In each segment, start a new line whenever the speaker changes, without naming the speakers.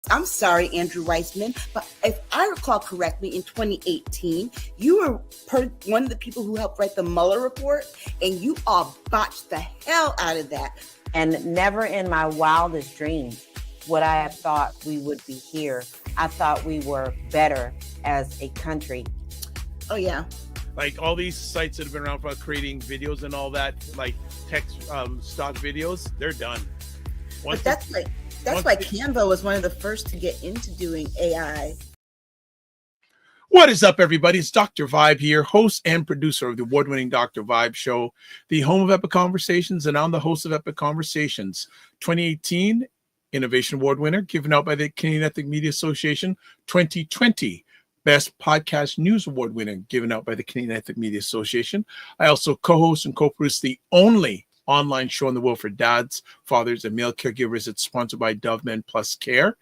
I'm sorry, Andrew Weissman, but if I recall correctly, in 2018, you were one of the people who helped write the Mueller report, and you all botched the hell out of that.
And never in my wildest dreams would I have thought we would be here. I thought we were better as a country.
Oh, yeah.
Like all these sites that have been around for creating videos and all that, like text stock videos, they're done.
But that's why Canva was one of the first to get into doing AI.
What is up, everybody? It's Dr. Vibe here, host and producer of the award-winning Dr. Vibe Show, the home of Epic Conversations, and I'm the host of Epic Conversations. 2018 Innovation Award winner, given out by the Canadian Ethnic Media Association. 2020 Best Podcast News Award winner, given out by the Canadian Ethnic Media Association. I also co-host and co-produce the only online show in the world for dads, fathers, and male caregivers. It's sponsored by Dove Men Plus Care.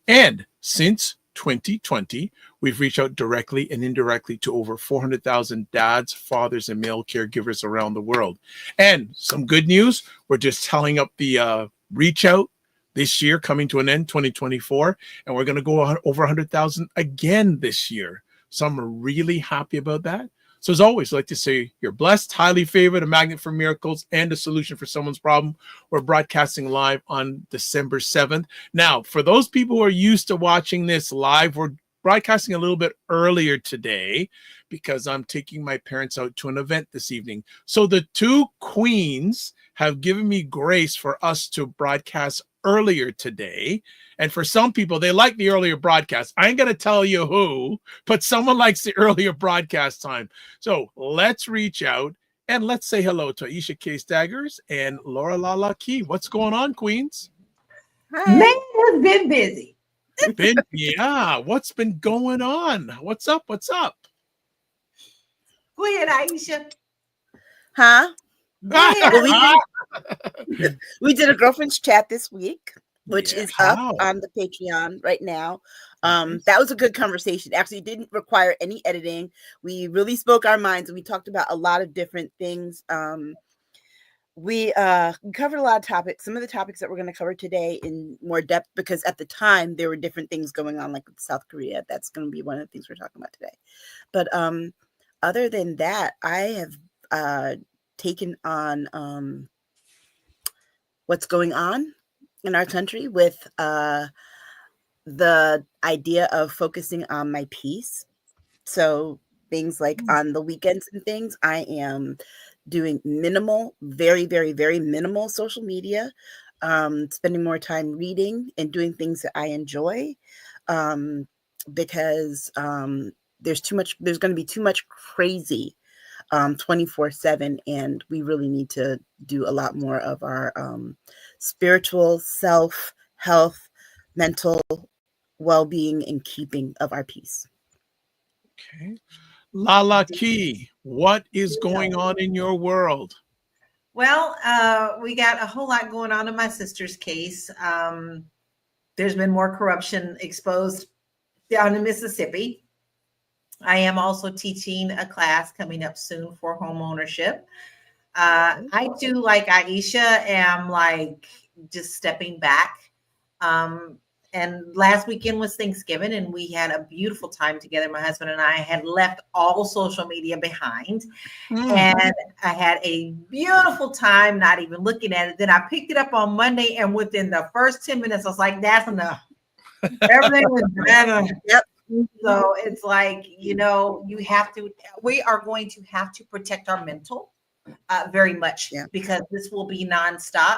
And since 2020, we've reached out directly and indirectly to over 400,000 dads, fathers, and male caregivers around the world. And some good news, we're just telling up the reach out this year, coming to an end, 2024, and we're going to go over 100,000 again this year. So I'm really happy about that. So as always, I'd like to say you're blessed, highly favored, a magnet for miracles, and a solution for someone's problem. We're broadcasting live on December 7th. Now, for those people who are used to watching this live, we're broadcasting a little bit earlier today because I'm taking my parents out to an event this evening. So the two queens have given me grace for us to broadcast earlier today. And for some people, they like the earlier broadcast. I ain't going to tell you who, but someone likes the earlier broadcast time. So let's reach out and let's say hello to Aisha K. Staggers and Laura LaLa Key. What's going on, queens?
Hi. Man, it's been busy.
Yeah. What's been going on? What's up? What's up?
Go ahead, Aisha.
Huh? Well, we did a girlfriend's chat this week, which is up on the Patreon right now. That was a good conversation. Actually, it didn't require any editing. We really spoke our minds and we talked about a lot of different things. We covered a lot of topics. Some of the topics that we're going to cover today in more depth, because at the time there were different things going on, like with South Korea. That's going to be one of the things we're talking about today. But other than that, I have taken on what's going on in our country with the idea of focusing on my peace. So things like on the weekends and things, I am doing minimal, very, very, very minimal social media, spending more time reading and doing things that I enjoy, because there's going to be too much crazy 24/7, and we really need to do a lot more of our spiritual self, health, mental well-being, and keeping of our peace.
Okay. LaLa Key, what is going on in your world?
Well, we got a whole lot going on in my sister's case. There's been more corruption exposed down in Mississippi. I am also teaching a class coming up soon for home ownership. I do, like Aisha, am like just stepping back. And last weekend was Thanksgiving, and we had a beautiful time together. My husband and I had left all social media behind, and I had a beautiful time, not even looking at it. Then I picked it up on Monday, and within the first 10 minutes, I was like, that's enough. Everything was better. Yep. So it's like, we are going to have to protect our mental very much, because this will be nonstop.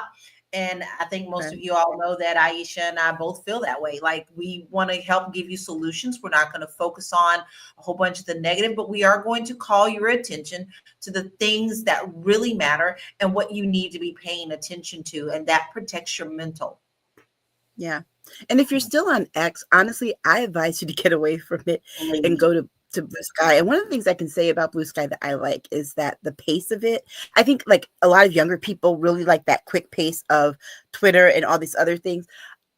And I think most of you all know that Aisha and I both feel that way. Like, we want to help give you solutions. We're not going to focus on a whole bunch of the negative, but we are going to call your attention to the things that really matter and what you need to be paying attention to. And that protects your mental.
Yeah. And if you're still on X, honestly, I advise you to get away from it and go to Blue Sky. And one of the things I can say about Blue Sky that I like is that the pace of it, I think like a lot of younger people really like that quick pace of Twitter and all these other things.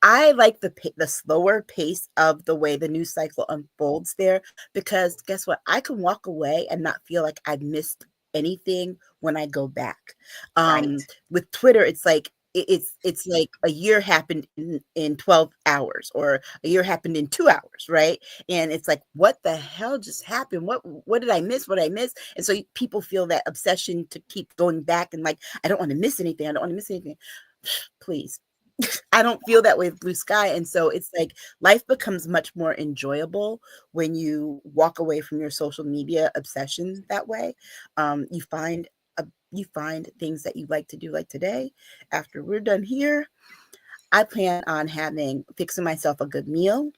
I like the slower pace of the way the news cycle unfolds there, because guess what? I can walk away and not feel like I've missed anything when I go back. With Twitter, it's like it's like a year happened in 12 hours, or a year happened in 2 hours, right? And it's like, what the hell just happened? What did I miss? What did I miss? And so people feel that obsession to keep going back and like, I don't want to miss anything. I don't want to miss anything. Please. I don't feel that way with Blue Sky. And so it's like life becomes much more enjoyable when you walk away from your social media obsession that way. You find things that you like to do. Like today, after we're done here, I plan on fixing myself a good meal,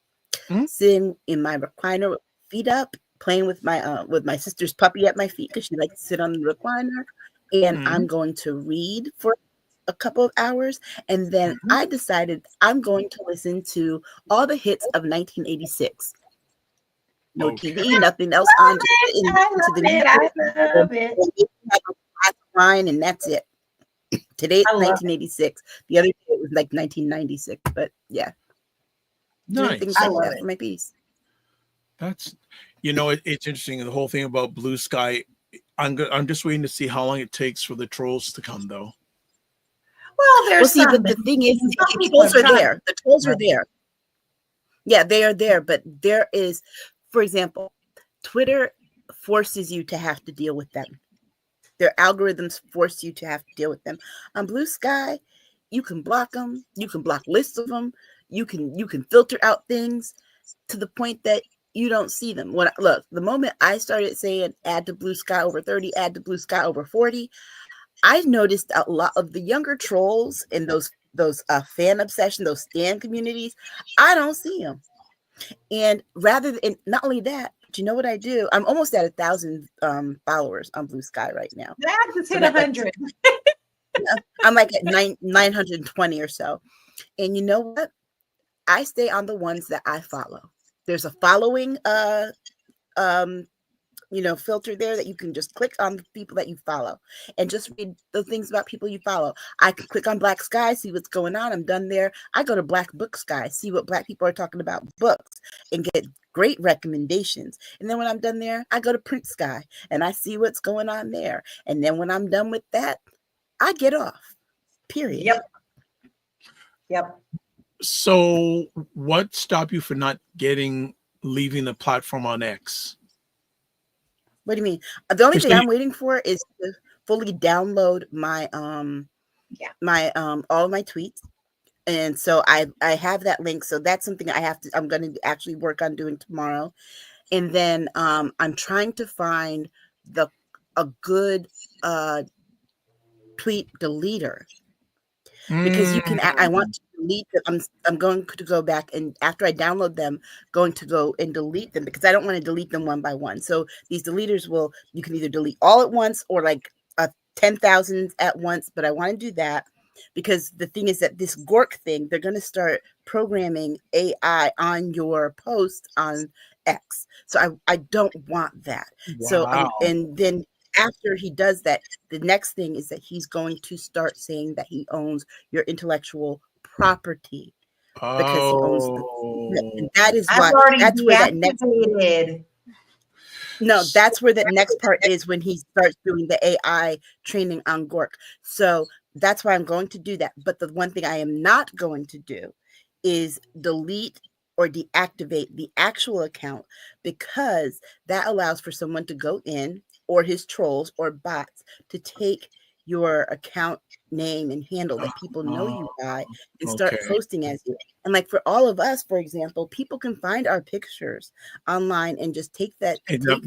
sitting in my recliner with feet up, playing with my sister's puppy at my feet because she likes to sit on the recliner. And I'm going to read for a couple of hours. And then I decided I'm going to listen to all the hits of 1986. No TV, nothing else on. I love it. Wine, and that's it. Today it's 1986. The other day it was like 1996. But yeah,
nice.
Things like that for my piece.
That's, it's interesting. The whole thing about Blue Sky. I'm just waiting to see how long it takes for the trolls to come, though.
Well,
but the thing is, the trolls are there. The trolls are there. Yeah, they are there. But there is, for example, Twitter forces you to have to deal with them. Their algorithms force you to have to deal with them. On Blue Sky, you can block them. You can block lists of them. You can filter out things to the point that you don't see them. The moment I started saying add to Blue Sky over 30, add to Blue Sky over 40, I noticed a lot of the younger trolls in those fan obsession, those stan communities. I don't see them. And not only that, but you know what I do? I'm almost at 1,000 followers on Blue Sky right now.
That's hit 100.
I'm like at 920 or so. And you know what? I stay on the ones that I follow. There's a following filter there that you can just click on the people that you follow and just read the things about people you follow. I can click on Black Sky, see what's going on. I'm done there. I go to Black Book Sky, see what Black people are talking about books, and get great recommendations. And then when I'm done there, I go to Print Sky and I see what's going on there. And then when I'm done with that, I get off. Period.
Yep.
So what stopped you from not leaving the platform on X?
What do you mean? The only thing I'm waiting for is to fully download my all of my tweets. And so I have that link. So that's something I'm going to actually work on doing tomorrow. And then I'm trying to find a good tweet deleter, because you can. I want to delete them. I'm going to go back, and after I download them, going to go and delete them, because I don't want to delete them one by one. So these deleters you can either delete all at once or like 10,000 at once. But I want to do that because the thing is that this Gork thing, they're going to start programming AI on your post on X. So I don't want that. Wow. So and then after he does that, the next thing is that he's going to start saying that he owns your intellectual property because he owns and that is why that's where that next that's where the next part is, when he starts doing the AI training on Gork. So that's why I'm going to do that. But the one thing I am not going to do is delete or deactivate the actual account, because that allows for someone to go in, or his trolls or bots, to take your account name and handle that people know you by and start posting as you. And like for all of us, for example, people can find our pictures online and just take that handle and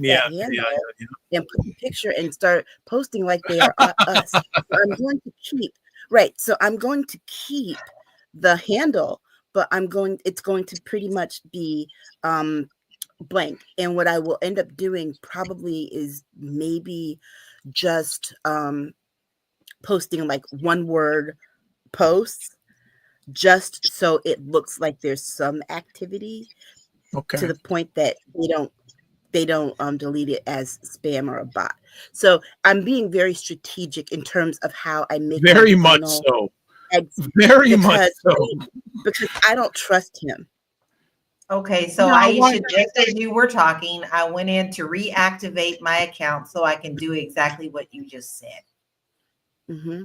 put the picture and start posting like they are us. So I'm going to keep the handle, but it's going to pretty much be blank. And what I will end up doing probably is maybe just posting like one word posts, just so it looks like there's some activity, to the point that they don't delete it as spam or a bot. So I'm being very strategic in terms of how I make
very much so
because I don't trust him.
Okay, so Aisha, just as you were talking, I went in to reactivate my account so I can do exactly what you just said.
Mm-hmm.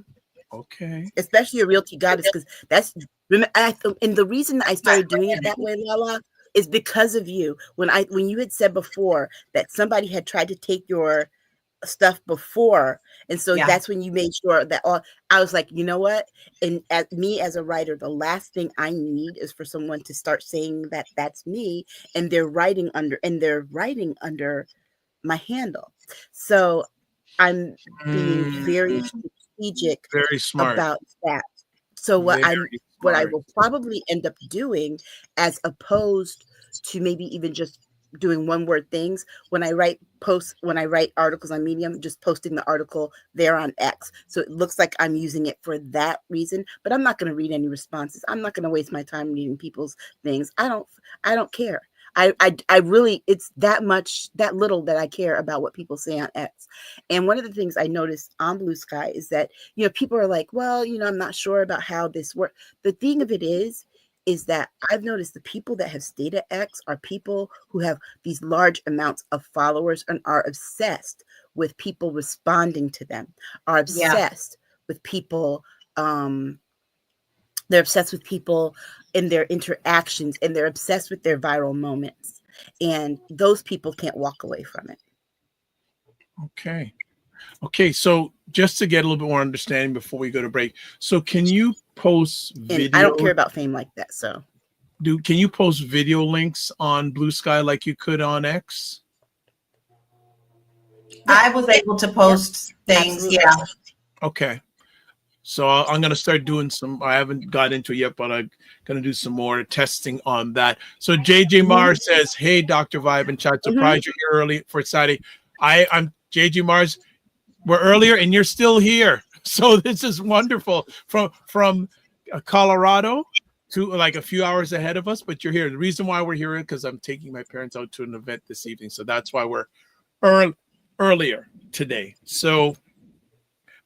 Okay.
Especially a realty goddess, because that's and the reason I started doing it that way, Lala, is because of you. When you had said before that somebody had tried to take your stuff before, and so that's when you made sure that I was like, you know what, and as a writer, the last thing I need is for someone to start saying that that's me, and they're writing under my handle. So I'm being very strategic,
very smart
about that. So what I will probably end up doing, as opposed to maybe even just doing one word things, when I write articles on Medium, just posting the article there on X. So it looks like I'm using it for that reason, but I'm not going to read any responses. I'm not going to waste my time reading people's things. I don't care. I really, it's that little that I care about what people say on X. And one of the things I noticed on Blue Sky is that, people are like, well, I'm not sure about how this works. The thing of it is that I've noticed the people that have stayed at X are people who have these large amounts of followers and are obsessed with people responding to them, are obsessed with people, they're obsessed with people in their interactions, and they're obsessed with their viral moments. And those people can't walk away from it.
Okay. So just to get a little bit more understanding before we go to break. So can you post video?
And I don't care about fame like that. So
can you post video links on Blue Sky like you could on X?
I was able to post things.
Absolutely.
Yeah.
Okay. So I'm going to start doing I haven't got into it yet, but I'm going to do some more testing on that. So JJ Mars says, hey, Dr. Vibe and Chat, surprised you're here early for Saturday. I'm JJ Mars. We're earlier and you're still here. So this is wonderful from Colorado to like a few hours ahead of us, but you're here. The reason why we're here is because I'm taking my parents out to an event this evening. So that's why we're earlier today. So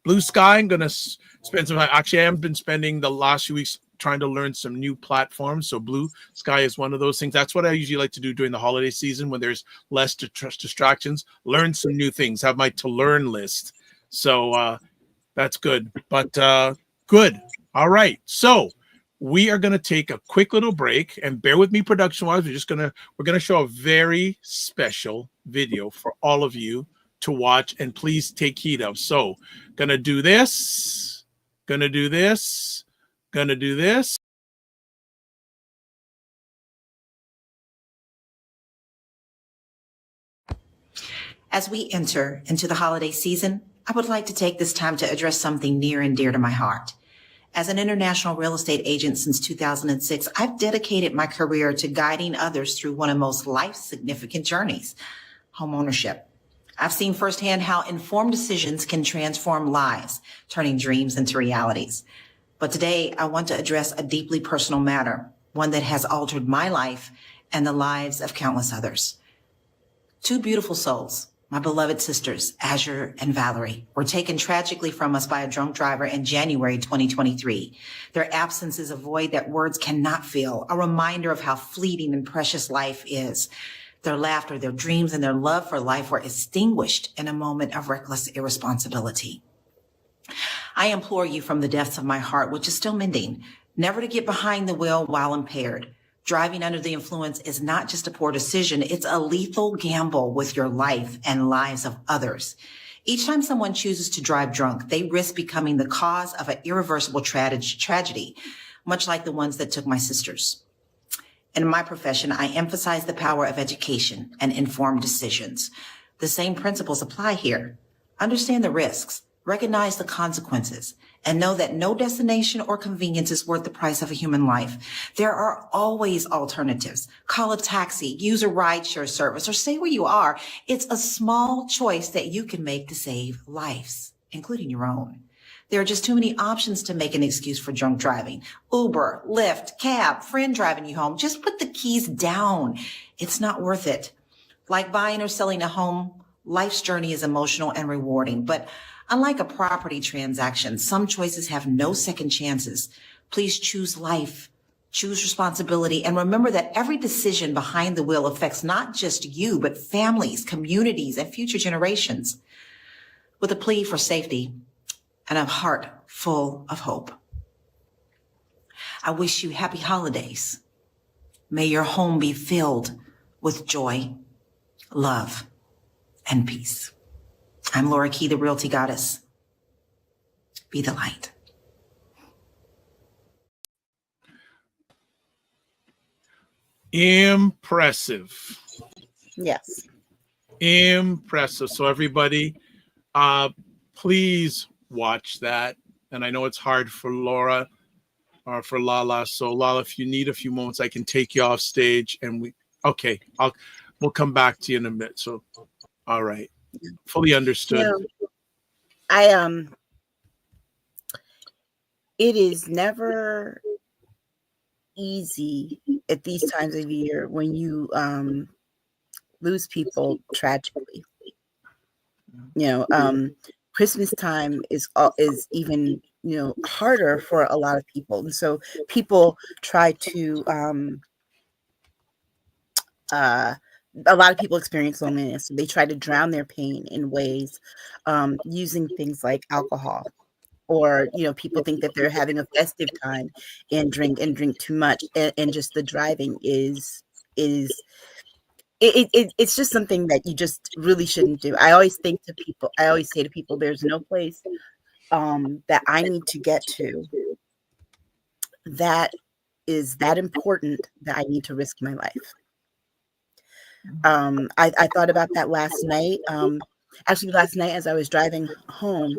Blue Sky, I'm going to spend some time. Actually, I have been spending the last few weeks trying to learn some new platforms. So Blue Sky is one of those things. That's what I usually like to do during the holiday season when there's less distractions. Learn some new things. Have my to learn list. So that's good. But good. All right. So we are going to take a quick little break, and bear with me production-wise. We're going to show a very special video for all of you to watch, and please take heed of. So gonna do this, gonna do this, gonna do this.
As we enter into the holiday season, I would like to take this time to address something near and dear to my heart. As an international real estate agent since 2006, I've dedicated my career to guiding others through one of most life-significant journeys, homeownership. I've seen firsthand how informed decisions can transform lives, turning dreams into realities. But today, I want to address a deeply personal matter, one that has altered my life and the lives of countless others. Two beautiful souls, my beloved sisters, Azure and Valerie, were taken tragically from us by a drunk driver in January 2023. Their absence is a void that words cannot fill, a reminder of how fleeting and precious life is. Their laughter, their dreams, and their love for life were extinguished in a moment of reckless irresponsibility. I implore you from the depths of my heart, which is still mending, never to get behind the wheel while impaired. Driving under the influence is not just a poor decision, it's a lethal gamble with your life and lives of others. Each time someone chooses to drive drunk, they risk becoming the cause of an irreversible tragedy, much like the ones that took my sisters. In my profession, I emphasize the power of education and informed decisions. The same principles apply here. Understand the risks, recognize the consequences, and know that no destination or convenience is worth the price of a human life. There are always alternatives. Call a taxi, use a rideshare service, or stay where you are. It's a small choice that you can make to save lives, including your own. There are just too many options to make an excuse for drunk driving. Uber, Lyft, cab, friend driving you home. Just put the keys down. It's not worth it. Like buying or selling a home, life's journey is emotional and rewarding. But unlike a property transaction, some choices have no second chances. Please choose life, choose responsibility, and remember that every decision behind the wheel affects not just you, but families, communities, and future generations. With a plea for safety and a heart full of hope. I wish you happy holidays. May your home be filled with joy, love, and peace. I'm Laura Key, the Realty Goddess. Be the light.
Impressive.
Yes.
Impressive. So everybody, please watch that. And I know it's hard for Laura or for Lala. So Lala, if you need a few moments, I can take you off stage and we'll come back to you in a minute. So, all right. Fully understood.
It is never easy at these times of year when you lose people tragically. Christmas time is even harder for a lot of people, and so people try to a lot of people experience loneliness. So they try to drown their pain in ways using things like alcohol, or people think that they're having a festive time and drink too much, and just the driving is it's just something that you just really shouldn't do. I always say to people, there's no place that I need to get to that is that important that I need to risk my life. I thought about that last night. Actually, last night as I was driving home,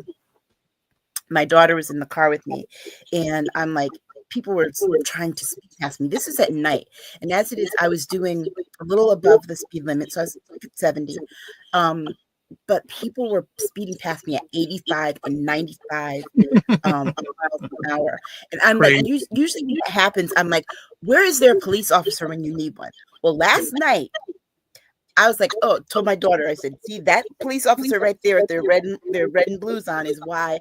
my daughter was in the car with me, and I'm like, people were trying to speed past me. This is at night, and as it is, I was doing a little above the speed limit, so I was like at 70. But people were speeding past me at 85 and 95 miles an hour, and I'm like, usually when that happens, I'm like, where is there a police officer when you need one? Well, last night, I was like, told my daughter, I said, see that police officer right there with their red and blues on is why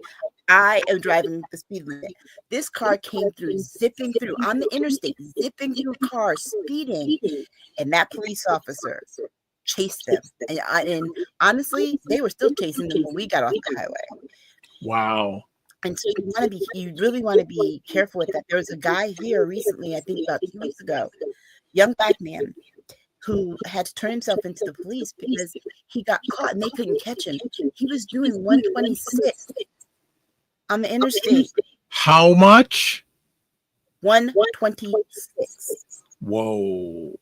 I am driving the speed limit. This car came through, zipping through on the interstate, zipping through cars, speeding, and that police officer chased them. And honestly, they were still chasing them when we got off the highway.
Wow.
And so you really want to be careful with that. There was a guy here recently, I think about 2 weeks ago, young black man, who had to turn himself into the police because he got caught and they couldn't catch him. He was doing 126 on the interstate.
How much?
126.
Whoa.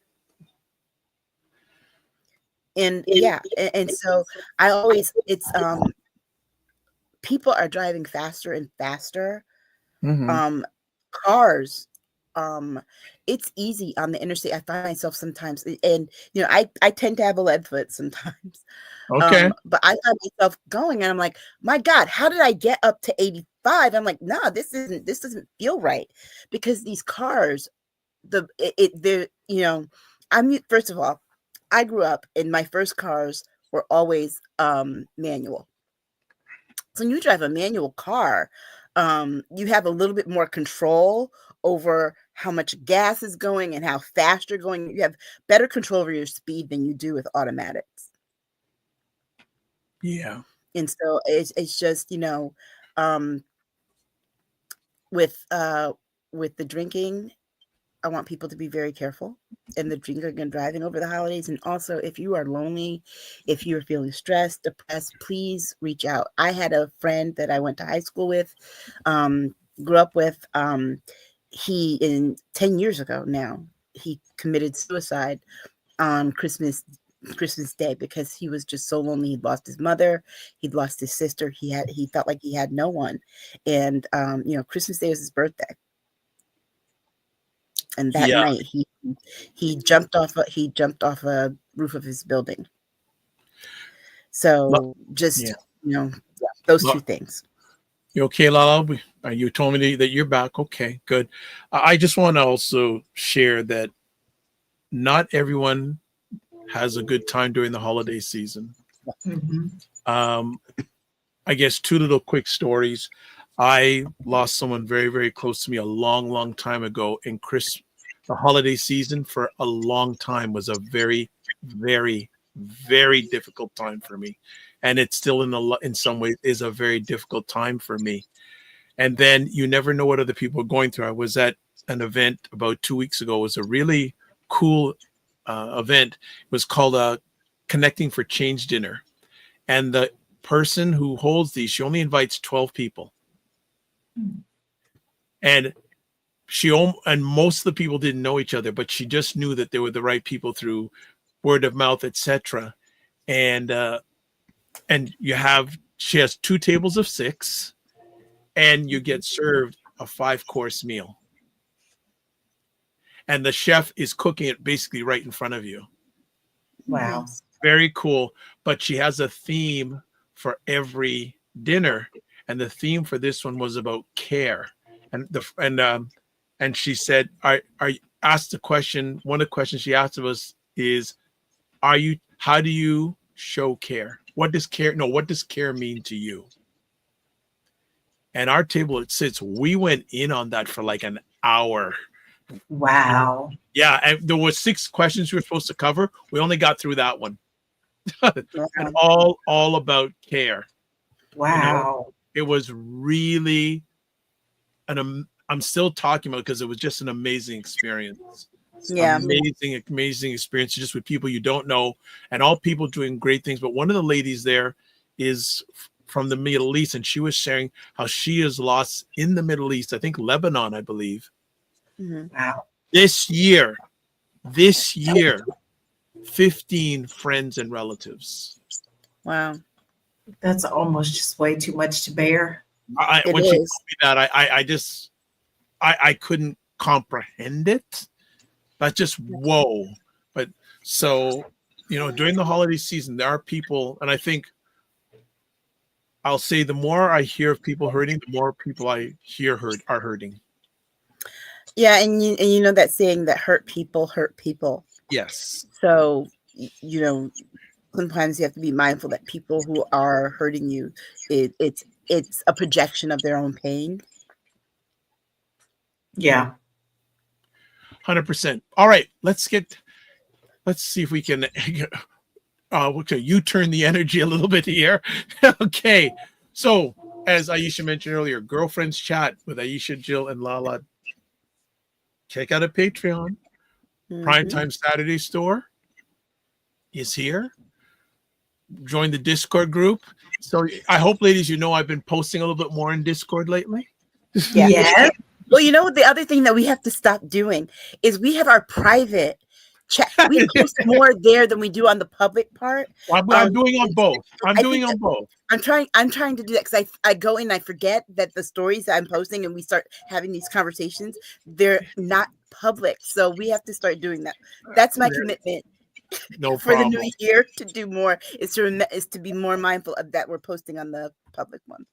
And and so people are driving faster and faster.
Mm-hmm.
Cars, it's easy on the interstate. I find myself sometimes, and I tend to have a lead foot sometimes.
Okay.
But I find myself going, and I'm like, my God, how did I get up to 85? I'm like, nah, this doesn't feel right, because these cars, first of all, I grew up and my first cars were always manual. So when you drive a manual car, you have a little bit more control over how much gas is going and how fast you're going. You have better control over your speed than you do with automatics.
Yeah.
And so it's just, with the drinking, I want people to be very careful in the drinking and driving over the holidays. And also, if you are lonely, if you're feeling stressed, depressed, please reach out. I had a friend that I went to high school with, grew up with. 10 years ago now, he committed suicide on Christmas Day because he was just so lonely. He'd lost his mother, he'd lost his sister. He felt like he had no one. And Christmas Day was his birthday. And that night he jumped off a roof of his building. So just those two things.
You okay, Lala? You told me that you're back. Okay, good. I just want to also share that not everyone has a good time during the holiday season. Mm-hmm. I guess 2 little quick stories. I lost someone very, very close to me a long, long time ago. And the holiday season for a long time was a very, very, very difficult time for me. And it's still in some ways is a very difficult time for me. And then you never know what other people are going through. I was at an event about 2 weeks ago. It was a really cool event. It was called Connecting for Change Dinner. And the person who holds these, she only invites 12 people. And most of the people didn't know each other, but she just knew that they were the right people through word of mouth, etc. And she has 2 tables of 6, and you get served a 5-course meal. And the chef is cooking it basically right in front of you.
Wow.
Very cool. But she has a theme for every dinner. And the theme for this one was about care. And she said, asked the question, one of the questions she asked us is, how do you show care? What does care mean to you? And our table, it sits, we went in on that for like an hour.
Wow.
Yeah, and there was 6 questions we were supposed to cover. We only got through that one. And all about care.
Wow.
You know, it was really I'm still talking about it because it was just an amazing experience.
Yeah.
Amazing experience just with people you don't know, and all people doing great things. But one of the ladies there is from the Middle East, and she was sharing how she is lost in the Middle East, I think Lebanon, I believe.
Mm-hmm.
Wow.
This year, 15 friends and relatives.
Wow.
That's almost just way too much to bear.
When she told me that, I couldn't comprehend it. That's just whoa. But so, during the holiday season, there are people, and I think I'll say the more I hear of people hurting, the more people I hear are hurting.
Yeah, and you know that saying that hurt people hurt people.
Yes.
So, sometimes you have to be mindful that people who are hurting you, it's a projection of their own pain.
Yeah.
100%. All right, let's see if we can you turn the energy a little bit here. Okay. So, as Aisha mentioned earlier, Girlfriends Chat with Aisha, Jill, and Lala. Check out a Patreon.
Mm-hmm.
Primetime Saturday store is here. Join the Discord group. So I hope, ladies, I've been posting a little bit more in Discord lately.
Yeah.
Yes.
Well, the other thing that we have to stop doing is we have our private chat. We post more there than we do on the public part.
I'm doing on both. I'm
trying to do that because I go in and I forget that the stories that I'm posting and we start having these conversations, they're not public. So we have to start doing that. That's my commitment.
No
for
problem.
the new year to do more is to be more mindful of that we're posting on the public one.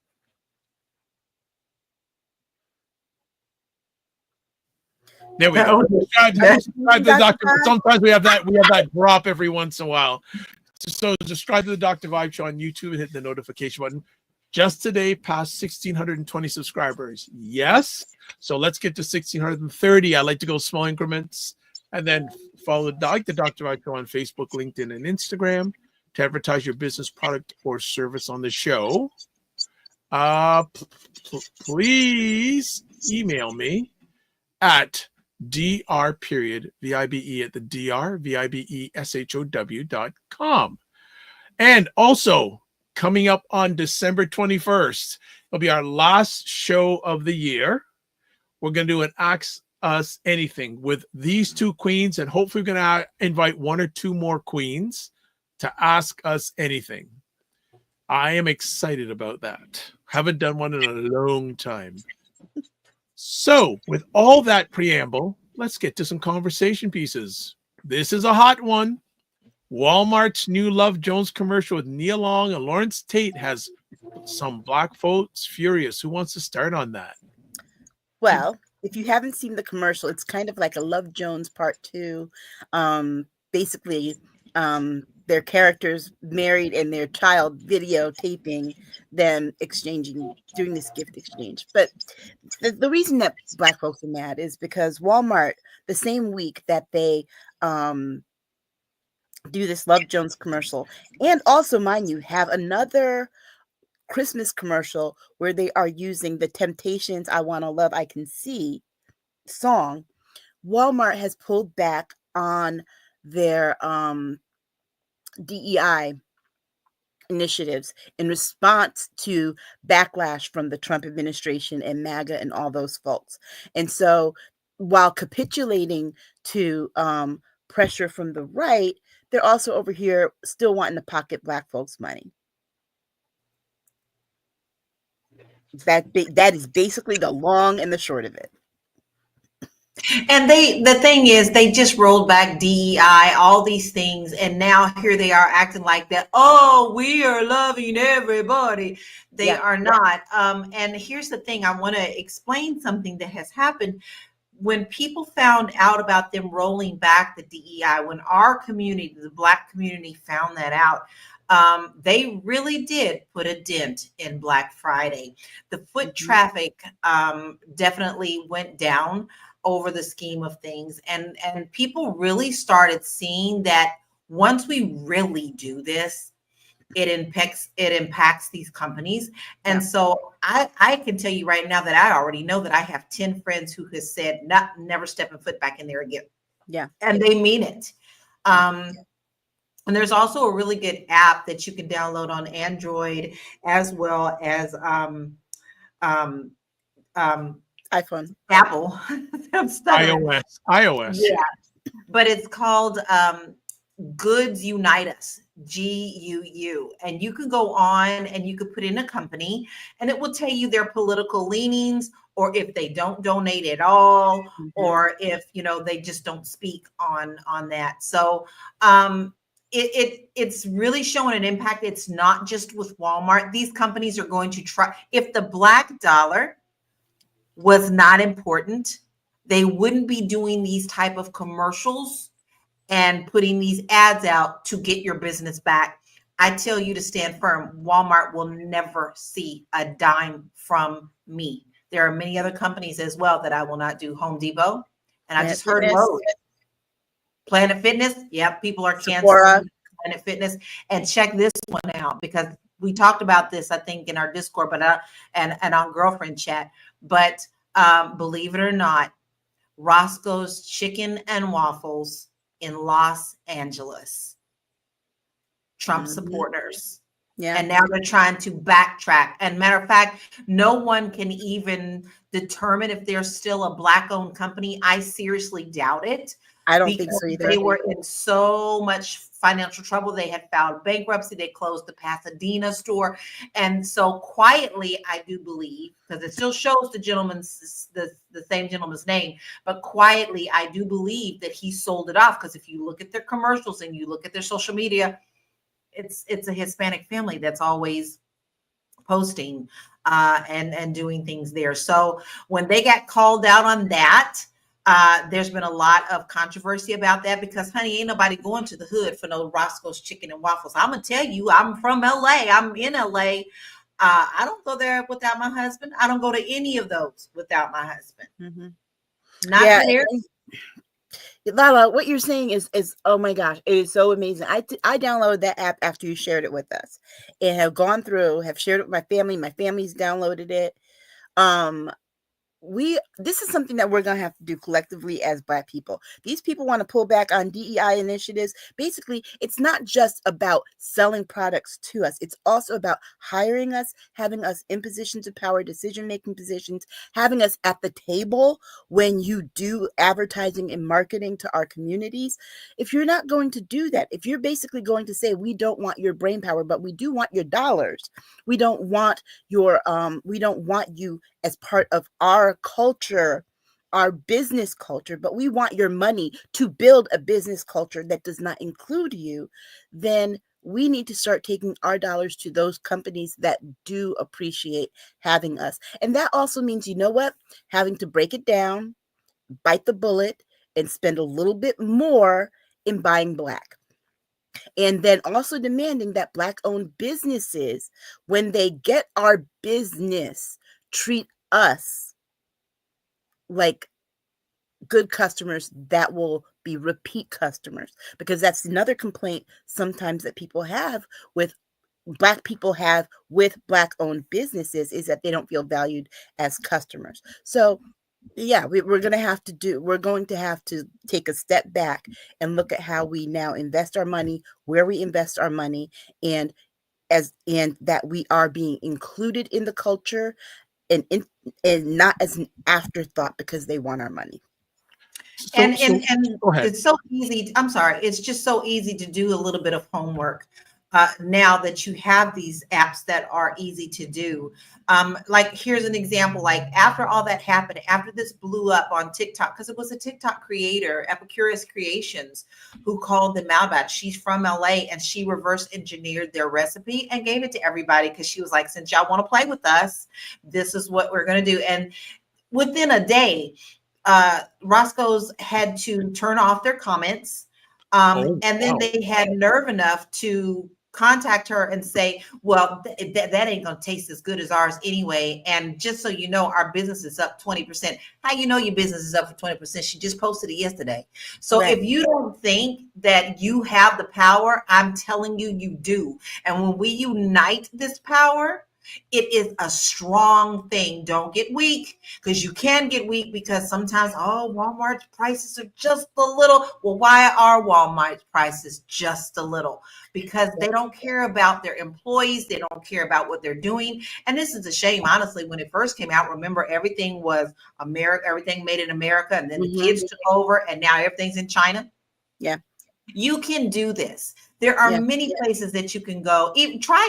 There we go. Subscribe to the doctor. Sometimes we have that drop every once in a while. So subscribe to the Dr. Vibe Show on YouTube and hit the notification button. Just today, past 1,620 subscribers. Yes. So let's get to 1,630. I like to go small increments, and then follow the Dr. Vibe Show on Facebook, LinkedIn, and Instagram to advertise your business, product, or service on the show. Please email me at dr.vibe@vibeshow.com. And also, coming up on December 21st, it'll be our last show of the year. We're going to do an Ask Us Anything with these 2 queens, and hopefully we're going to invite 1 or 2 more queens to ask us anything. I am excited about that. Haven't done one in a long time. So, with all that preamble, let's get to some conversation pieces. This is a hot one. Walmart's new Love Jones commercial with Nia Long and Larenz Tate has some black folks furious. Who wants to start on that?
Well, if you haven't seen the commercial, it's kind of like a Love Jones Part 2. Basically, their characters married and their child videotaping them doing this gift exchange. But the reason that black folks are mad is because Walmart, the same week that they do this Love Jones commercial, and also, mind you, have another Christmas commercial where they are using the Temptations' I Wanna Love, I Can See song, Walmart has pulled back on their DEI initiatives in response to backlash from the Trump administration and MAGA and all those folks. And so while capitulating to pressure from the right, they're also over here still wanting to pocket Black folks' money. That is basically the long and the short of it.
And the thing is, they just rolled back DEI, all these things, and now here they are acting like that. Oh, we are loving everybody. They are not. And here's the thing: I want to explain something that has happened. When people found out about them rolling back the DEI, when our community, the Black community, found that out, they really did put a dent in Black Friday. The foot traffic definitely went down over the scheme of things. And people really started seeing that once we really do this, it impacts these companies. And so I can tell you right now that I already know that I have 10 friends who has said never stepping foot back in there again.
Yeah.
And they mean it. And there's also a really good app that you can download on Android as well as
iPhone,
Apple.
iOS.
Yeah, but it's called Goods Unite Us, GUU, and you can go on and you could put in a company, and it will tell you their political leanings, or if they don't donate at all, or if they just don't speak on that. So it's really showing an impact. It's not just with Walmart. These companies are going to try. If the Black dollar was not important, they wouldn't be doing these type of commercials and putting these ads out to get your business back. I tell you to stand firm. Walmart will never see a dime from me. There are many other companies as well that I will not do. Home Depot, and I just heard Lowe's. Planet Fitness. Yep, people are canceling Planet Fitness. And check this one out, because we talked about this, I think, in our Discord, but and on girlfriend chat. But believe it or not, Roscoe's Chicken and Waffles in Los Angeles, Trump supporters. Yeah. And now they're trying to backtrack. And matter of fact, no one can even determine if they're still a Black-owned company. I seriously doubt it.
I don't think so either.
They were in so much financial trouble. They had filed bankruptcy. They closed the Pasadena store. And so quietly, I do believe, because it still shows the same gentleman's name, but quietly, I do believe that he sold it off. Because if you look at their commercials and you look at their social media, it's a Hispanic family that's always posting and doing things there. So when they got called out on that, there's been a lot of controversy about that, because, honey, ain't nobody going to the hood for no Roscoe's Chicken and Waffles. I'm going to tell you, I'm from LA. I'm in LA. I don't go there without my husband. I don't go to any of those without my husband. Not there.
Lala, what you're saying is oh my gosh, it is so amazing. I downloaded that app after you shared it with us, and have gone through, have shared it with my family. My family's downloaded it. This is something that we're going to have to do collectively as Black people. These people want to pull back on DEI initiatives. Basically, it's not just about selling products to us. It's also about hiring us, having us in positions of power, decision-making positions, having us at the table when you do advertising and marketing to our communities. If you're not going to do that, if you're basically going to say, we don't want your brain power, but we do want your dollars. We don't want your, we don't want you as part of our culture, our business culture, but we want your money to build a business culture that does not include you, then we need to start taking our dollars to those companies that do appreciate having us. And that also means, you know what, having to break it down, bite the bullet, and spend a little bit more in buying Black. And then also demanding that Black-owned businesses, when they get our business, treat us like good customers that will be repeat customers. Because that's another complaint sometimes that people have with Black people have with Black-owned businesses is that they don't feel valued as customers. So yeah, we're going to have to take a step back and look at how we now invest our money, where we invest our money, and that we are being included in the culture and not as an afterthought because they want our money.
And
go ahead.
it's so easy. I'm sorry. It's just so easy to do a little bit of homework now that you have these apps that are easy to do. Like here's an example. Like after all that happened, after this blew up on TikTok, because it was a TikTok creator, Epicurus Creations, who called them out about it. She's from LA and she reverse engineered their recipe and gave it to everybody because she was like, since y'all want to play with us, this is what we're going to do. And within a day, Roscoe's had to turn off their comments. And then they had nerve enough to contact her and say, well, that ain't going to taste as good as ours anyway. And just so you know, our business is up 20%. How you know your business is up for 20%? She just posted it yesterday. So if you don't think that you have the power, I'm telling you, you do. And when we unite this power, it is a strong thing. Don't get weak, because you can get weak because sometimes, Walmart's prices are just a little. Well, why are Walmart's prices just a little? Because they don't care about their employees. They don't care about what they're doing. And this is a shame, honestly. When it first came out, remember, everything was America, everything made in America. And then the kids took over and now everything's in China.
Yeah.
You can do this. There are many places that you can go. Even try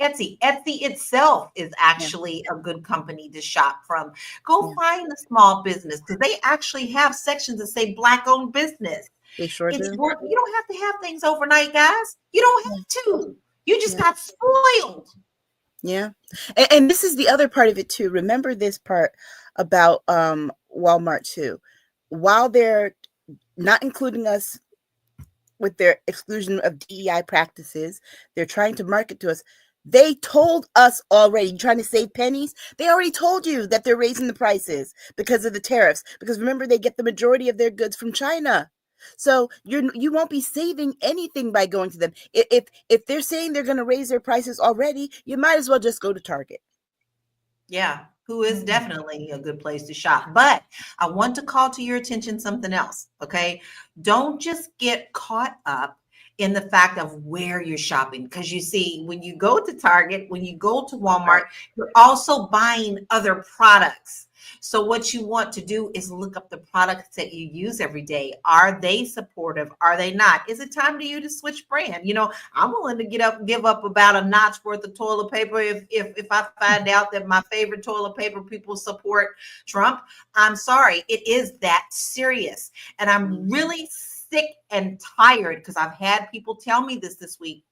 Etsy. Etsy itself is actually a good company to shop from. Go find a small business, because they actually have sections that say Black-owned business.
They sure do.
You don't have to have things overnight, guys. You don't have to. You just got spoiled.
Yeah. And this is the other part of it too. Remember this part about Walmart too. While they're not including us with their exclusion of DEI practices, they're trying to market to us. They told us already, you're trying to save pennies. They already told you that they're raising the prices because of the tariffs. Because remember, they get the majority of their goods from China. So you won't be saving anything by going to them. If they're saying they're going to raise their prices already, you might as well just go to Target.
Yeah, who is definitely a good place to shop. But I want to call to your attention something else, okay? Don't just get caught up in the fact of where you're shopping. Because you see, when you go to Target, when you go to Walmart, you're also buying other products. So what you want to do is look up the products that you use every day. Are they supportive? Are they not? Is it time for you to switch brand? You know, I'm willing to give up about a notch worth of toilet paper if I find out that my favorite toilet paper people support Trump. I'm sorry, it is that serious. And I'm really sick and tired, because I've had people tell me this week.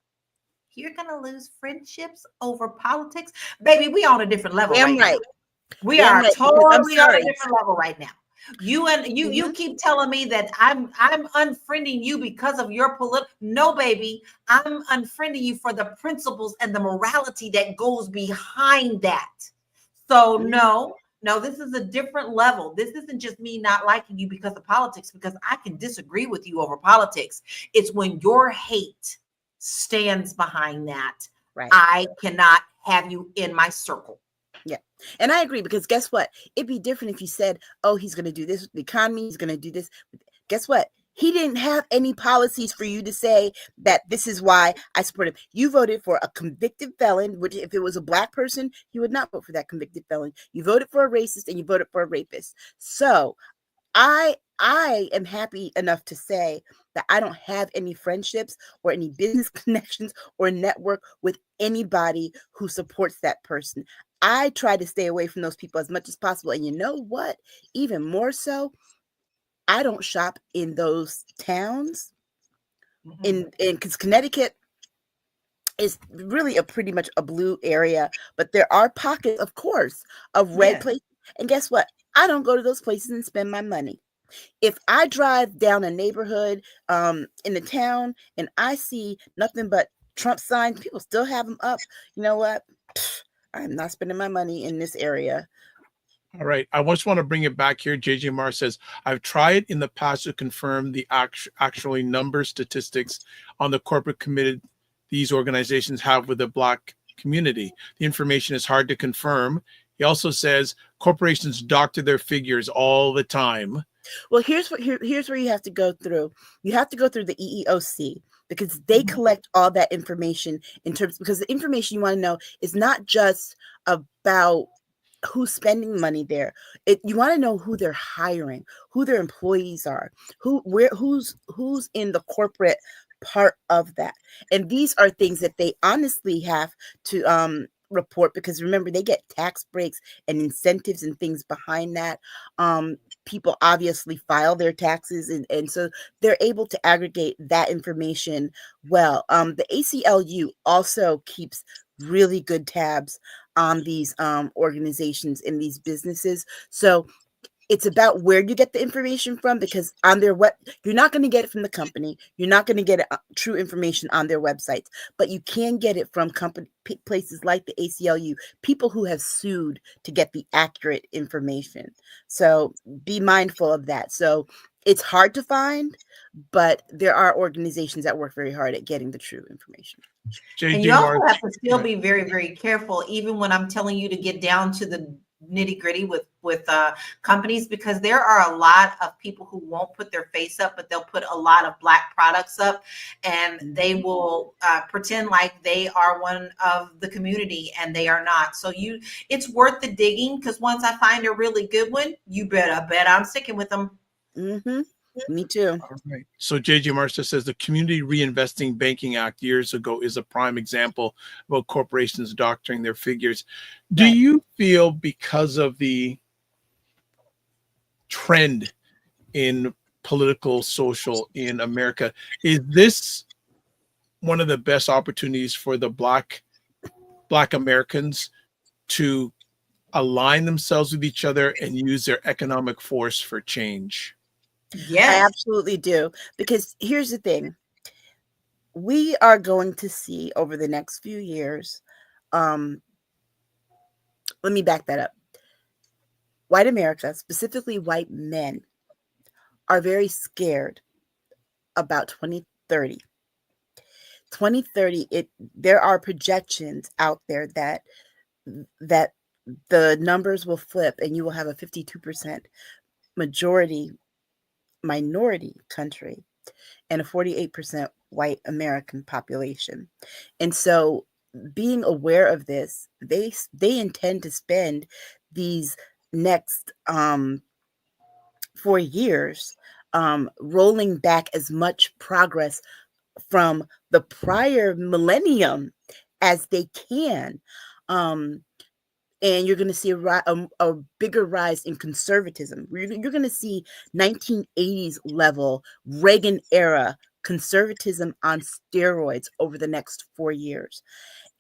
You're going to lose friendships over politics? Baby, we on a different level right now. We are totally on a different level right now. You keep telling me that I'm unfriending you because of your political. No, baby, I'm unfriending you for the principles and the morality that goes behind that. So no, this is a different level. This isn't just me not liking you because of politics, because I can disagree with you over politics. It's when your hate stands behind that. Right. I cannot have you in my circle.
Yeah. And I agree, because guess what? It'd be different if you said, oh, he's going to do this with the economy. He's going to do this. Guess what? He didn't have any policies for you to say that this is why I support him. You voted for a convicted felon, which if it was a Black person, you would not vote for that convicted felon. You voted for a racist and you voted for a rapist. So I am happy enough to say that I don't have any friendships or any business connections or network with anybody who supports that person. I try to stay away from those people as much as possible. And you know what? Even more so, I don't shop in those towns. Because Connecticut is really pretty much a blue area, but there are pockets, of course, of red places. And guess what? I don't go to those places and spend my money. If I drive down a neighborhood in the town and I see nothing but Trump signs, people still have them up. You know what? I'm not spending my money in this area.
All right. I just want to bring it back here. JJ Marr says, I've tried in the past to confirm the actually number statistics on the corporate committed these organizations have with the Black community. The information is hard to confirm. He also says corporations doctor their figures all the time.
Well, here's where you have to go through. You have to go through the EEOC, because they collect all that information because the information you want to know is not just about who's spending money there. You want to know who they're hiring, who their employees are, who's in the corporate part of that. And these are things that they honestly have to report, because remember, they get tax breaks and incentives and things behind that. People obviously file their taxes, and so they're able to aggregate that information well. The ACLU also keeps really good tabs on these organizations and these businesses. So it's about where you get the information from, because on their web, you're not going to get it from the company. You're not going to get true information on their websites, but you can get it from places like the ACLU, people who have sued to get the accurate information. So be mindful of that. So it's hard to find, but there are organizations that work very hard at getting the true information.
And you also have to still be very, very careful, even when I'm telling you to get down to the nitty gritty with companies, because there are a lot of people who won't put their face up, but they'll put a lot of Black products up, and they will pretend like they are one of the community, and they are not. So it's worth the digging, because once I find a really good one, you better bet I'm sticking with them.
Mm-hmm. Me too.
All right. So JJ Marster says the Community Reinvesting Banking Act years ago is a prime example about corporations doctoring their figures. Do you feel, because of the trend in political, social in America, is this one of the best opportunities for the Black Americans to align themselves with each other and use their economic force for change?
Yes. I absolutely do. Because here's the thing. We are going to see over the next few years, let me back that up. White America, specifically white men, are very scared about 2030. 2030, there are projections out there that the numbers will flip, and you will have a 52% minority country and a 48% white American population. And so, being aware of this, they intend to spend these next 4 years rolling back as much progress from the prior millennium as they can. And you're going to see a bigger rise in conservatism. You're going to see 1980s level Reagan era conservatism on steroids over the next 4 years.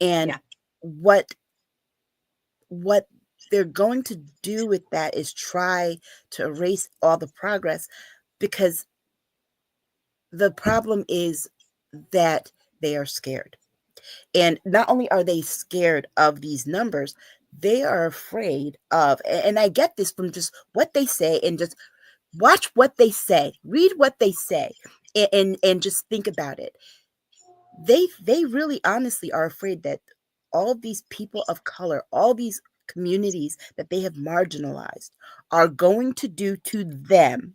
And what they're going to do with that is try to erase all the progress, because the problem is that they are scared. And not only are they scared of these numbers, they are afraid of, and I get this from just what they say, and just watch what they say, read what they say, and just think about it. They really honestly are afraid that all these people of color, all these communities that they have marginalized, are going to do to them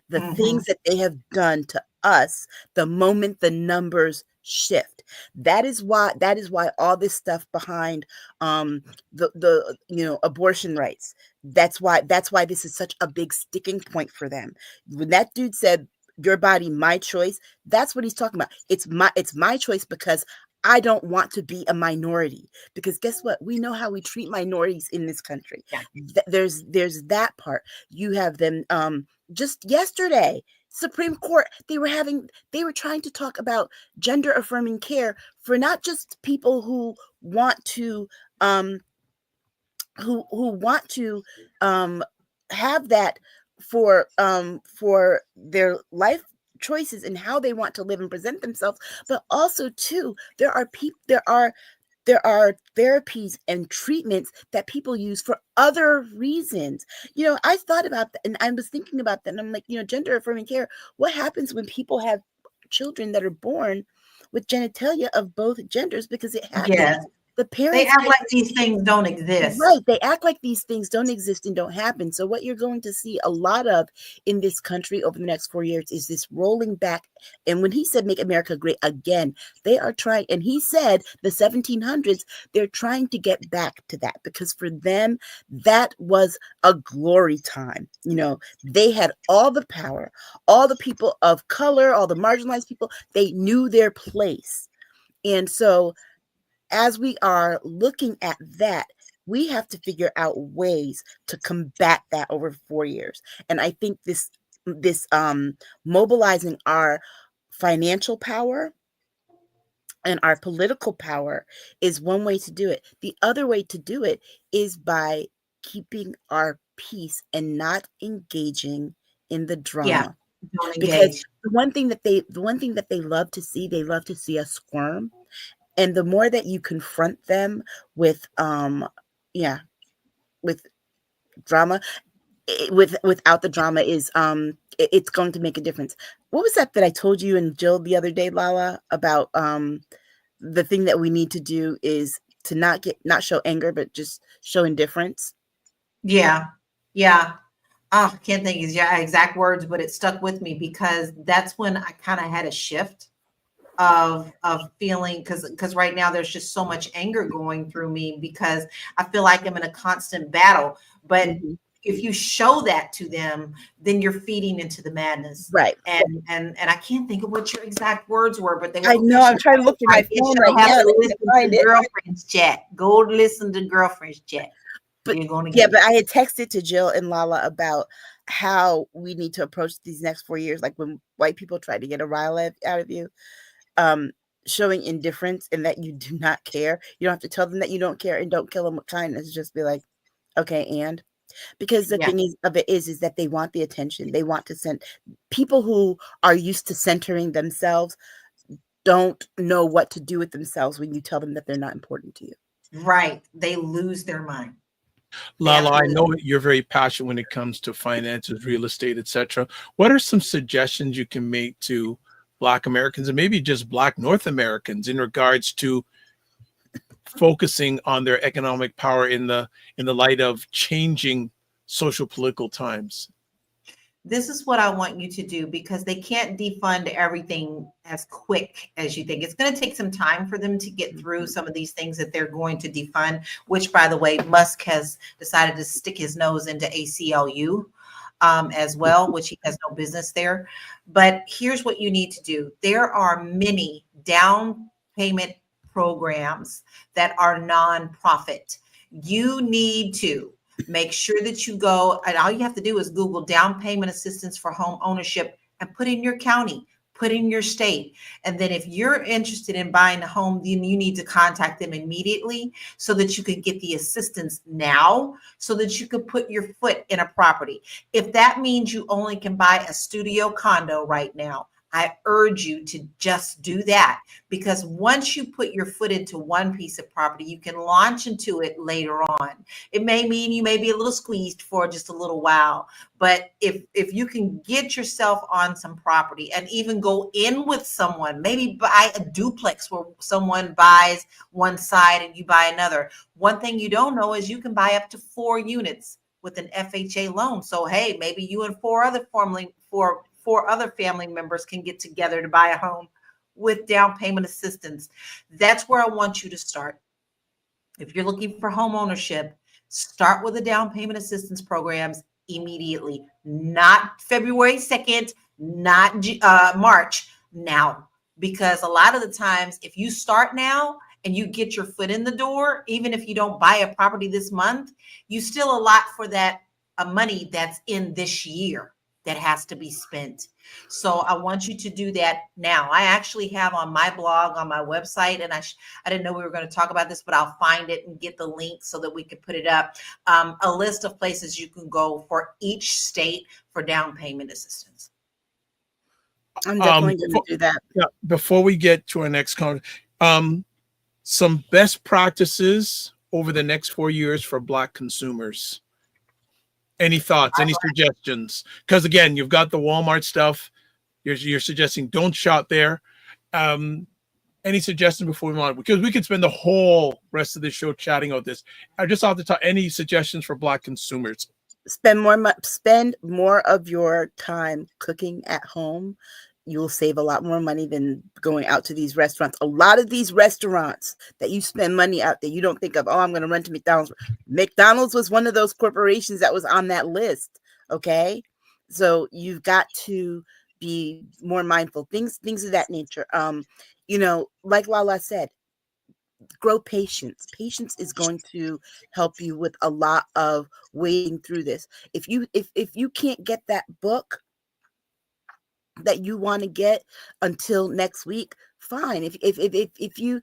the things that they have done to us the moment the numbers shift. That is why all this stuff behind the abortion rights, that's why this is such a big sticking point for them. When that dude said, "Your body, my choice," that's what he's talking about. It's my choice, because I don't want to be a minority, because guess what? We know how we treat minorities in this country. Yeah. There's that part. You have them just yesterday, Supreme Court, they were trying to talk about gender affirming care for not just people who want to have that for their life choices and how they want to live and present themselves, but also too, there are therapies and treatments that people use for other reasons. I thought about that, and I was thinking about that, and I'm like, gender affirming care, what happens when people have children that are born with genitalia of both genders because it happens.
Yes.
The parents,
they act like these things don't exist.
Right. They act like these things don't exist and don't happen. So what you're going to see a lot of in this country over the next 4 years is this rolling back. And when he said make America great again, they are trying, and he said the 1700s, they're trying to get back to that because for them, that was a glory time. You know, they had all the power, all the people of color, all the marginalized people, they knew their place. And so as we are looking at that, we have to figure out ways to combat that over 4 years. And I think this mobilizing our financial power and our political power is one way to do it. The other way to do it is by keeping our peace and not engaging in the drama.
Yeah, don't engage.
Because the one thing that they love to see us squirm. And the more that you confront them with with drama, without the drama is it's going to make a difference. What was that I told you and Jill the other day, Lala, about the thing that we need to do is to not show anger, but just show indifference?
Yeah. Oh, I can't think of the exact words, but it stuck with me because that's when I kind of had a shift of feeling, because right now there's just so much anger going through me because I feel like I'm in a constant battle. But if you show that to them, then you're feeding into the madness.
Right.
And I can't think of what your exact words were, but they were,
I know, I'm trying to look through my phone right now.
Listen to girlfriend's chat. Go listen to girlfriend's chat.
But
you're going to
yeah, but I had texted to Jill and Lala about how we need to approach these next 4 years. Like when white people try to get a rile out of you, showing indifference and that you do not care. You don't have to tell them that you don't care and don't kill them with kindness. Just be like, okay, and because the thing is that they want the attention. They want to send people who are used to centering themselves don't know what to do with themselves when you tell them that they're not important to you.
Right. They lose their mind.
Lala, I know you're very passionate when it comes to finances, real estate, etc. What are some suggestions you can make to Black Americans and maybe just Black North Americans in regards to focusing on their economic power in the light of changing social political times?
This is what I want you to do because they can't defund everything as quick as you think. It's going to take some time for them to get through some of these things that they're going to defund, which, by the way, Musk has decided to stick his nose into ACLU as well, which he has no business there. But here's what you need to do. There are many down payment programs that are nonprofit. You need to make sure that you go, and all you have to do is Google down payment assistance for home ownership and put in your county, put in your state. And then if you're interested in buying a home, then you need to contact them immediately so that you can get the assistance now so that you can put your foot in a property. If that means you only can buy a studio condo right now, I urge you to just do that, because once you put your foot into one piece of property, you can launch into it later on. It may mean you may be a little squeezed for just a little while, but if you can get yourself on some property and even go in with someone, maybe buy a duplex where someone buys one side and you buy another. One thing you don't know is you can buy up to 4 units with an FHA loan. So, hey, maybe you and four other family members can get together to buy a home with down payment assistance. That's where I want you to start. If you're looking for home ownership, start with the down payment assistance programs immediately, not February 2nd, not March, now. Because a lot of the times, if you start now and you get your foot in the door, even if you don't buy a property this month, you still allot for that money that's in this year that has to be spent. So I want you to do that now. I actually have on my blog, on my website, and I didn't know we were going to talk about this, but I'll find it and get the link so that we can put it up. A list of places you can go for each state for down payment assistance.
I'm definitely going to do that.
Yeah, before we get to our next comment, some best practices over the next 4 years for Black consumers. Any thoughts, any suggestions? Because again, you've got the Walmart stuff. You're suggesting don't shop there. any suggestions before we move on? Because we could spend the whole rest of the show chatting about this. Just off the top, any suggestions for Black consumers?
Spend more of your time cooking at home. You'll save a lot more money than going out to these restaurants. A lot of these restaurants that you spend money out that you don't think of, oh, I'm going to run to McDonald's. McDonald's was one of those corporations that was on that list. Okay. So you've got to be more mindful, things of that nature. Like Lala said, grow patience. Patience is going to help you with a lot of wading through this. If you can't get that book that you want to get until next week, fine. If you're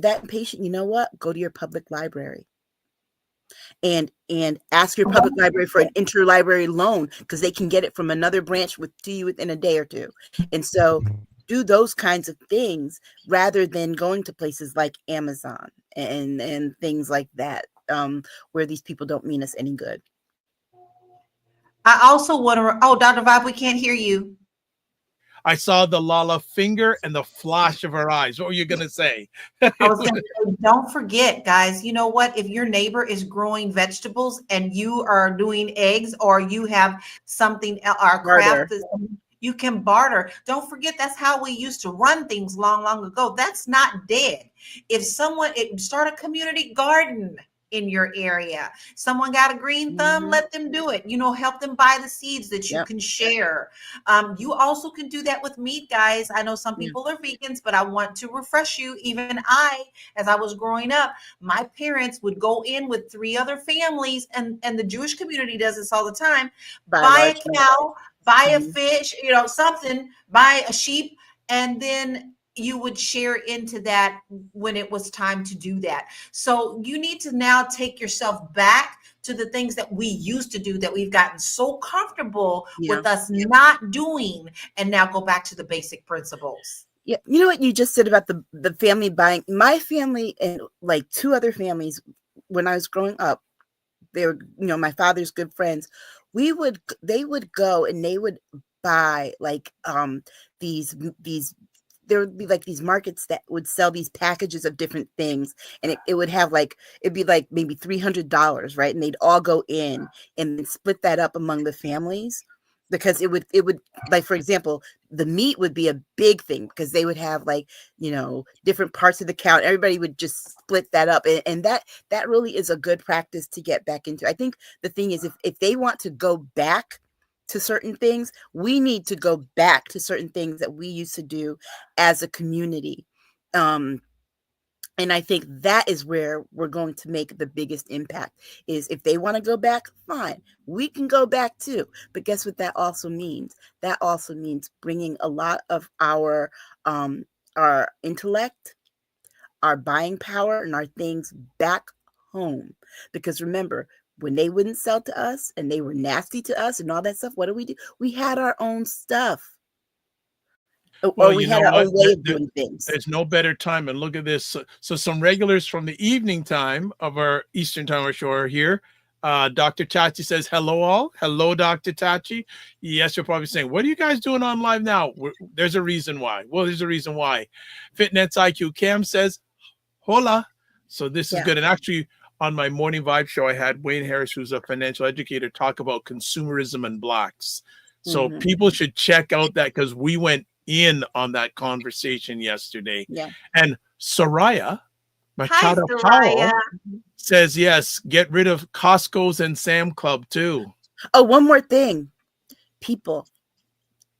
that impatient, you know what? Go to your public library and ask your public library for an interlibrary loan, because they can get it from another branch to you within a day or two. And so do those kinds of things rather than going to places like Amazon and things like that, where these people don't mean us any good.
I also want to, Dr. Vibe, we can't hear you.
I saw the Lala finger and the flash of her eyes. What were you going to say?
I was going to say, don't forget, guys, you know what? If your neighbor is growing vegetables and you are doing eggs, or you have something, our craft, you can barter. Don't forget, that's how we used to run things long, long ago. That's not dead. If someone, start a community garden in your area. Someone got a green thumb, let them do it. Help them buy the seeds that you can share. You also can do that with meat, guys. I know some people are vegans, but I want to refresh you. Even as I was growing up, my parents would go in with 3 other families, and the Jewish community does this all the time. Buy a cow, buy a fish, something, buy a sheep, and then you would share into that when it was time to do that. So you need to now take yourself back to the things that we used to do that we've gotten so comfortable with us not doing, and now go back to the basic principles.
Yeah. You know what you just said about the family buying? My family and like 2 other families, when I was growing up, they were, my father's good friends. They would go and they would buy like these there would be like these markets that would sell these packages of different things, and it would have it'd be like maybe $300, right? And they'd all go in and then split that up among the families, because it would like, for example, the meat would be a big thing because they would have different parts of the cow. Everybody would just split that up, and that really is a good practice to get back into. I think the thing is, if they want to go back to certain things, we need to go back to certain things that we used to do as a community. And I think that is where we're going to make the biggest impact. Is if they want to go back, fine, we can go back too. But guess what that also means? That also means bringing a lot of our intellect, our buying power, and our things back home. Because remember, when they wouldn't sell to us and they were nasty to us and all that stuff, what did we do? We had our own stuff. Or we had our own way of doing things.
There's no better time. And look at this. So some regulars from the evening time of our Eastern time our show are here. Dr. Tachi says, hello all. Hello, Dr. Tachi. Yes, you're probably saying, what are you guys doing on live now? There's a reason why. Well, there's a reason why. Fitness IQ Cam says, hola. So this is good. And actually, on my morning vibe show, I had Wayne Harris, who's a financial educator, talk about consumerism and Blacks. So people should check out that, because we went in on that conversation yesterday. Yeah. And Soraya Machado Powell says, yes, get rid of Costco's and Sam Club too.
Oh, one more thing. People,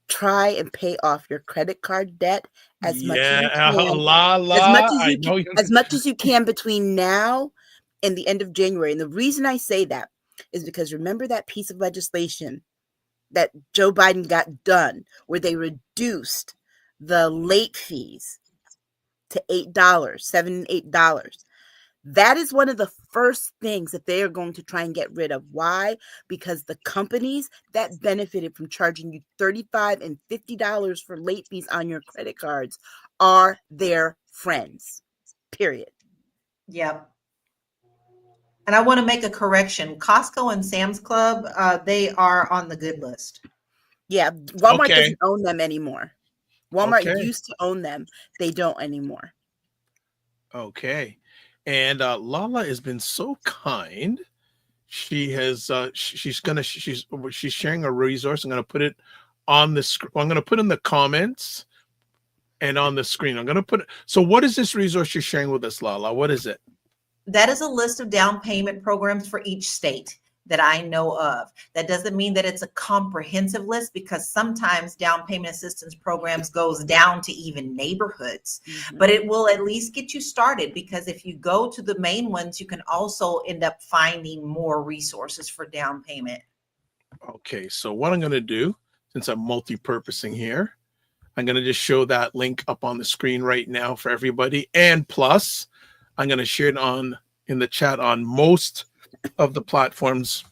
try and pay off your credit card debt as much as you can. As much as you can between now and the end of January. And the reason I say that is because remember that piece of legislation that Joe Biden got done where they reduced the late fees to $8, $7 and $8. That is one of the first things that they are going to try and get rid of. Why? Because the companies that benefited from charging you $35 and $50 for late fees on your credit cards are their friends. Period.
Yep. And I want to make a correction. Costco and Sam's Club, they are on the good list.
Yeah, Walmart doesn't own them anymore. Walmart used to own them. They don't anymore.
Okay. And Lala has been so kind. She has she's sharing a resource. I'm gonna put it on the screen. I'm gonna put in the comments and on the screen. I'm gonna put it. So what is this resource you're sharing with us, Lala? What is it?
That is a list of down payment programs for each state that I know of. That doesn't mean that it's a comprehensive list, because sometimes down payment assistance programs goes down to even neighborhoods, but it will at least get you started, because if you go to the main ones, you can also end up finding more resources for down payment.
Okay, so what I'm going to do, since I'm multi-purposing here, I'm going to just show that link up on the screen right now for everybody. And plus, I'm going to share it in the chat on most of the platforms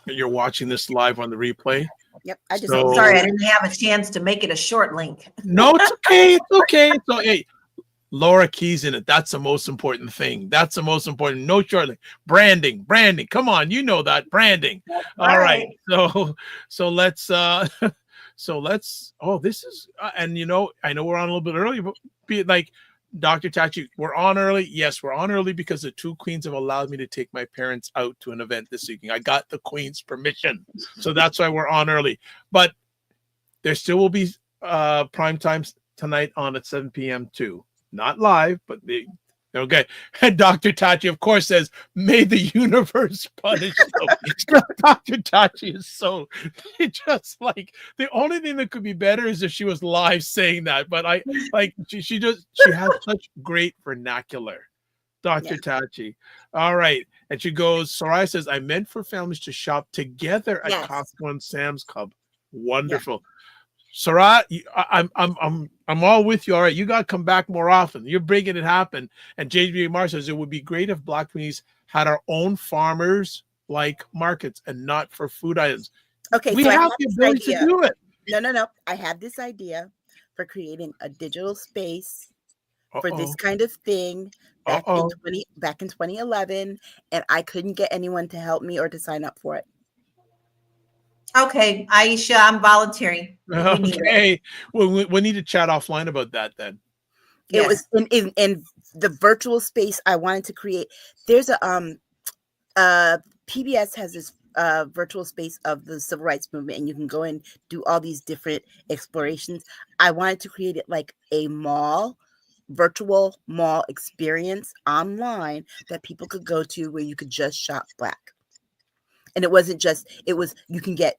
that you're watching this live on the replay.
Yep.
Sorry, I didn't have a chance to make it a short link.
No, it's okay. It's okay. So, hey, Laura keys in it. That's the most important thing. That's the most important. No short link. Branding. Come on, you know that branding. All right. So let's. Oh, this is. And I know we're on a little bit early, but be it like. Dr. Tate, we're on early. Yes, we're on early because the two queens have allowed me to take my parents out to an event this evening. I got the queen's permission. So that's why we're on early. But there still will be prime times tonight on at 7 p.m. too. Not live, but okay. And Dr. Tate, of course, says, may the universe punish them. Dr. Tate is so just like, the only thing that could be better is if she was live saying that. But she has such great vernacular. Dr. Tate. All right. And she goes, Soraya says, I meant for families to shop together at Caucus and Sam's Club. Wonderful. Yeah. Sarah, I'm all with you. All right, you got to come back more often. You're bringing it happen. And JB Mar says it would be great if Black communities had our own farmers like markets and not for food items.
Okay,
we
so
have the ability to do it.
No. I had this idea for creating a digital space for this kind of thing back in 2011, and I couldn't get anyone to help me or to sign up for it.
Okay, Aisha, I'm volunteering.
Okay, well, we need to chat offline about that then.
It was in the virtual space I wanted to create. There's PBS has this virtual space of the civil rights movement, and you can go and do all these different explorations. I wanted to create it like a virtual mall experience online that people could go to where you could just shop Black. And it wasn't just, you can get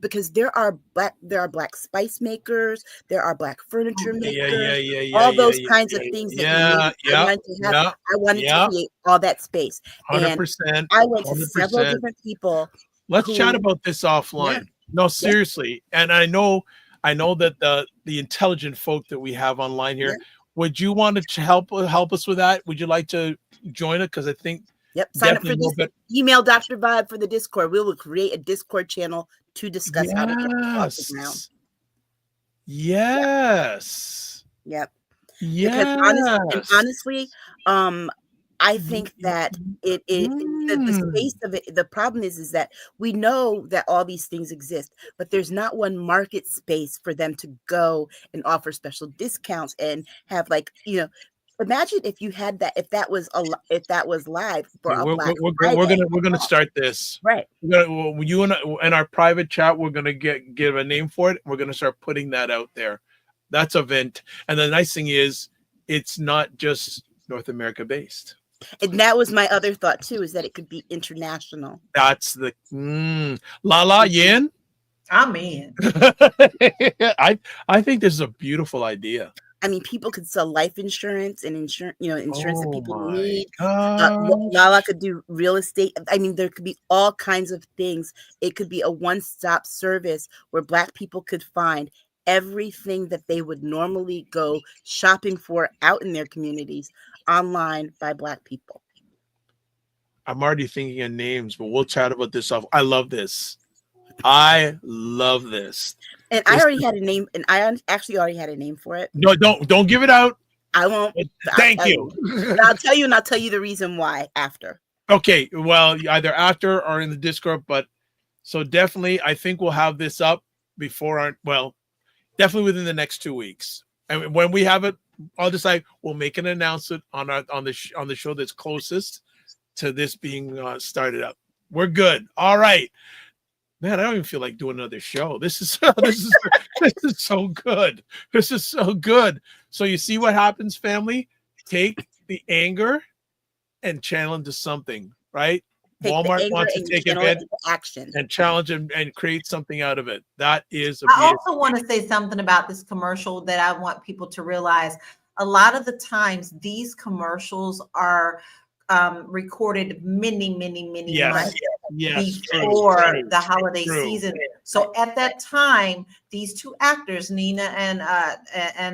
because there are Black spice makers, there are Black furniture makers, all those kinds of things that I wanted to create all that space.
100%.
And I went to several different people.
Let's chat about this offline. Yeah. No, seriously. Yeah. And I know that the intelligent folk that we have online here, would you want to help us with that? Would you like to join it? Because I think
sign up for this. Email Dr. Vibe for the Discord. We will create a Discord channel to discuss how to get off the ground.
Yes.
Yep.
Yes.
Because honestly, I think that the space of it. The problem is that we know that all these things exist, but there's not one market space for them to go and offer special discounts and have imagine if you had that, if that was live for
we're gonna start this.
Right.
You and in our private chat, we're gonna give a name for it. We're gonna start putting that out there. That's an event. And the nice thing is it's not just North America based.
And that was my other thought too, is that it could be international.
That's the Lala Yin.
I'm in.
I think this is a beautiful idea.
I mean, people could sell life insurance and insurance that people need. Lala could do real estate. I mean, there could be all kinds of things. It could be a one-stop service where Black people could find everything that they would normally go shopping for out in their communities online by Black people.
I'm already thinking of names, but we'll chat about this off. I love this.
And I already had a name, and I actually already had a name for it.
No, don't give it out.
I won't.
Thank you.
I'll tell you, and I'll tell you the reason why after.
Okay, well, either after or in the Discord, but so definitely, I think we'll have this up before Definitely within the next 2 weeks. And when we have it, I'll decide. We'll make an announcement on the show that's closest to this being started up. We're good. All right, man. I don't even feel like doing another show. This is this is so good. This is so good. So you see what happens, family? Take the anger and channel into something, right? Walmart wants to take advantage
action
and challenge and create something out of it. That is a
I also want to say something about this commercial that I want people to realize. A lot of the times these commercials are recorded many months before the holiday season. So at that time, these two actors, Nina and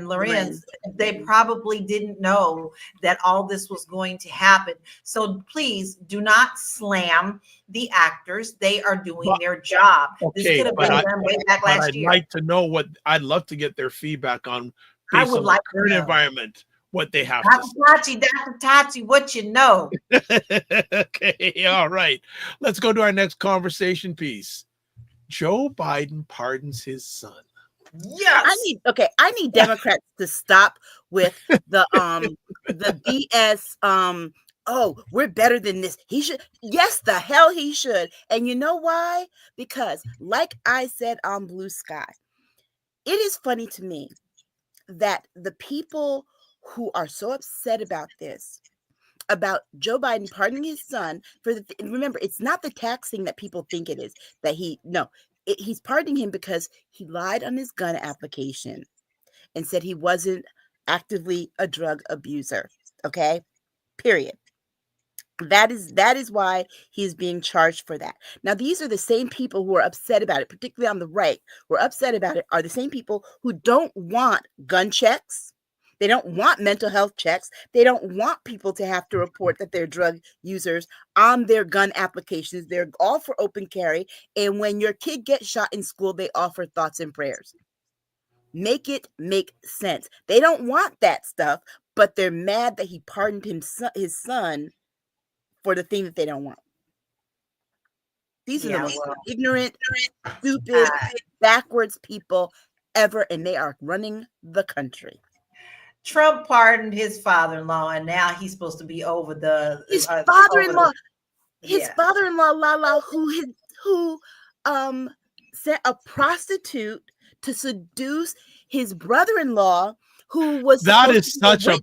Larenz, they probably didn't know that all this was going to happen. So please do not slam the actors. They are doing their job.
Okay,
this could have been done way back last year.
I'd like to know I'd love to get their feedback on
I would like
the current environment. What they have to say.
Dr. Tati, what you know?
Okay, all right. Let's go to our next conversation piece. Joe Biden pardons his son.
Yes.
I need Democrats to stop with the BS. Oh, we're better than this. He should. Yes, the hell he should. And you know why? Because, like I said on Blue Sky, it is funny to me that the people who are so upset about this, about Joe Biden pardoning his son remember, it's not the tax thing that people think it is, that he's pardoning him because he lied on his gun application and said he wasn't actively a drug abuser. Okay, period. That is why he's being charged for that. Now, these are the same people who are upset about it, particularly on the right, who are upset about it, are the same people who don't want gun checks. They don't want mental health checks. They don't want people to have to report that they're drug users on their gun applications. They're all for open carry. And when your kid gets shot in school, they offer thoughts and prayers. Make it make sense. They don't want that stuff, but they're mad that he pardoned his son for the thing that they don't want. These are the most ignorant, stupid, backwards people ever, and they are running the country.
Trump pardoned his father-in-law, and now he's supposed to be over
his father-in-law. His father-in-law, LaLa, who sent a prostitute to seduce his brother-in-law, who was
such a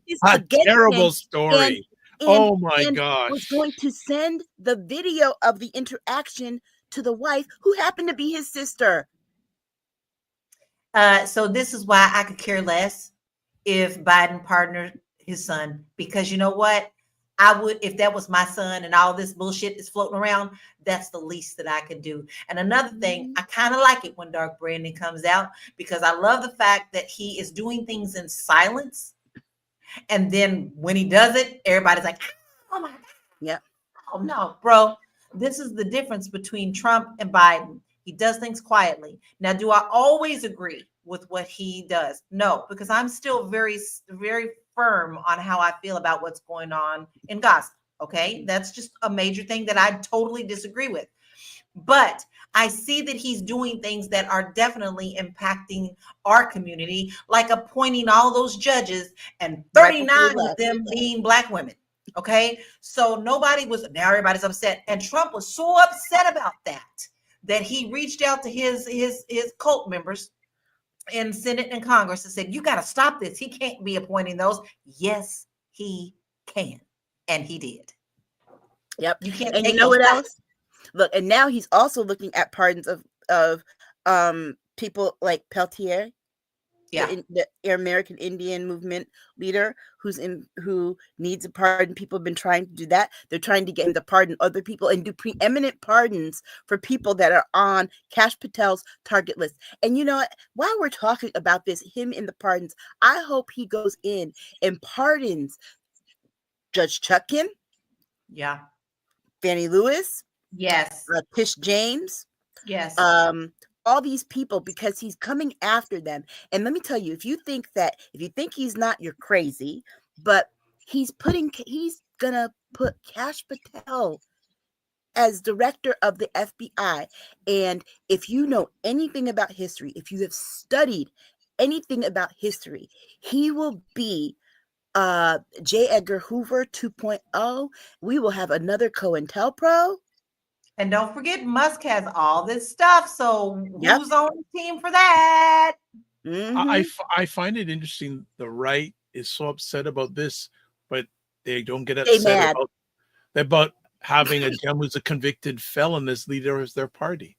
terrible story. Oh my gosh!
Was going to send the video of the interaction to the wife, who happened to be his sister.
So this is why I could care less if Biden pardoned his son, because you know what? I would, if that was my son and all this bullshit is floating around, that's the least that I could do. And another thing, I kind of like it when Dark Brandon comes out, because I love the fact that he is doing things in silence. And then when he does it, everybody's like, oh my God.
Yeah.
Oh no, bro. This is the difference between Trump and Biden. He does things quietly. Now, do I always agree with what he does? No, because I'm still very, very firm on how I feel about what's going on in Gaza. Okay. That's just a major thing that I totally disagree with. But I see that he's doing things that are definitely impacting our community, like appointing all those judges and 39 of them being Black women. Okay. So now everybody's upset. And Trump was so upset about that he reached out to his cult members in Senate and Congress and said, you got to stop this. He can't be appointing those. Yes, he can. And he did.
Yep.
You can't.
And you know what else? Look, and now he's also looking at pardons of people like Peltier, the American Indian movement leader, who needs a pardon. People have been trying to do that. They're trying to get him to pardon other people and do preeminent pardons for people that are on Kash Patel's target list. And you know what? While we're talking about this, him in the pardons, I hope he goes in and pardons Judge Chutkan, Fannie Lewis, Tish James, all these people, because he's coming after them. And let me tell you, if you think he's not, you're crazy. But he's gonna put Kash Patel as director of the FBI. And if you know anything about history, if you have studied anything about history, he will be J. Edgar Hoover 2.0. We will have another COINTELPRO.
And don't forget, Musk has all this stuff. So
Yep.
who's on the team for that?
I find it interesting. The right is so upset about this, but they don't get
Stay
upset
mad.
about having a Dem who's a convicted felon as leader of their party.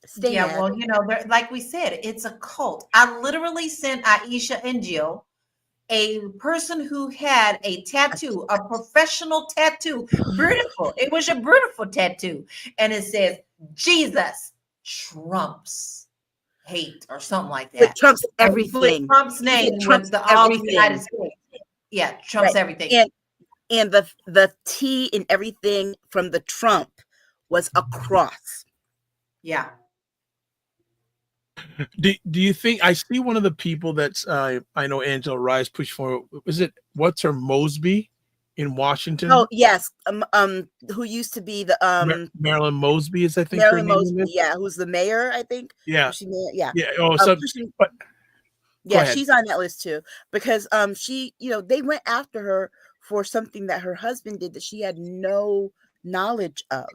Stay
Yeah,
mad.
well, you know, like we said, it's a cult. I literally sent Aisha and Jill a person who had a tattoo, a professional tattoo. Beautiful. It was a beautiful tattoo. And it says, Jesus trumps hate or something like that.
It trumps everything.
Trump's name
trumps
was all the
everything.
United States. Yeah, trumps
Right.
everything.
And the T in everything from the Trump was a cross.
Yeah.
Do you think, I see one of the people that's I know Angela Rise pushed for, is it what's her Mosby in Washington?
Oh yes, who used to be the
Marilyn Mosby is, I think,
Marilyn
her name
Mosby,
is?
yeah, who's the mayor, I think.
Yeah.
Yeah.
Yeah. Oh, so but
yeah, she's on that list too, because she, you know, they went after her for something that her husband did that she had no knowledge of.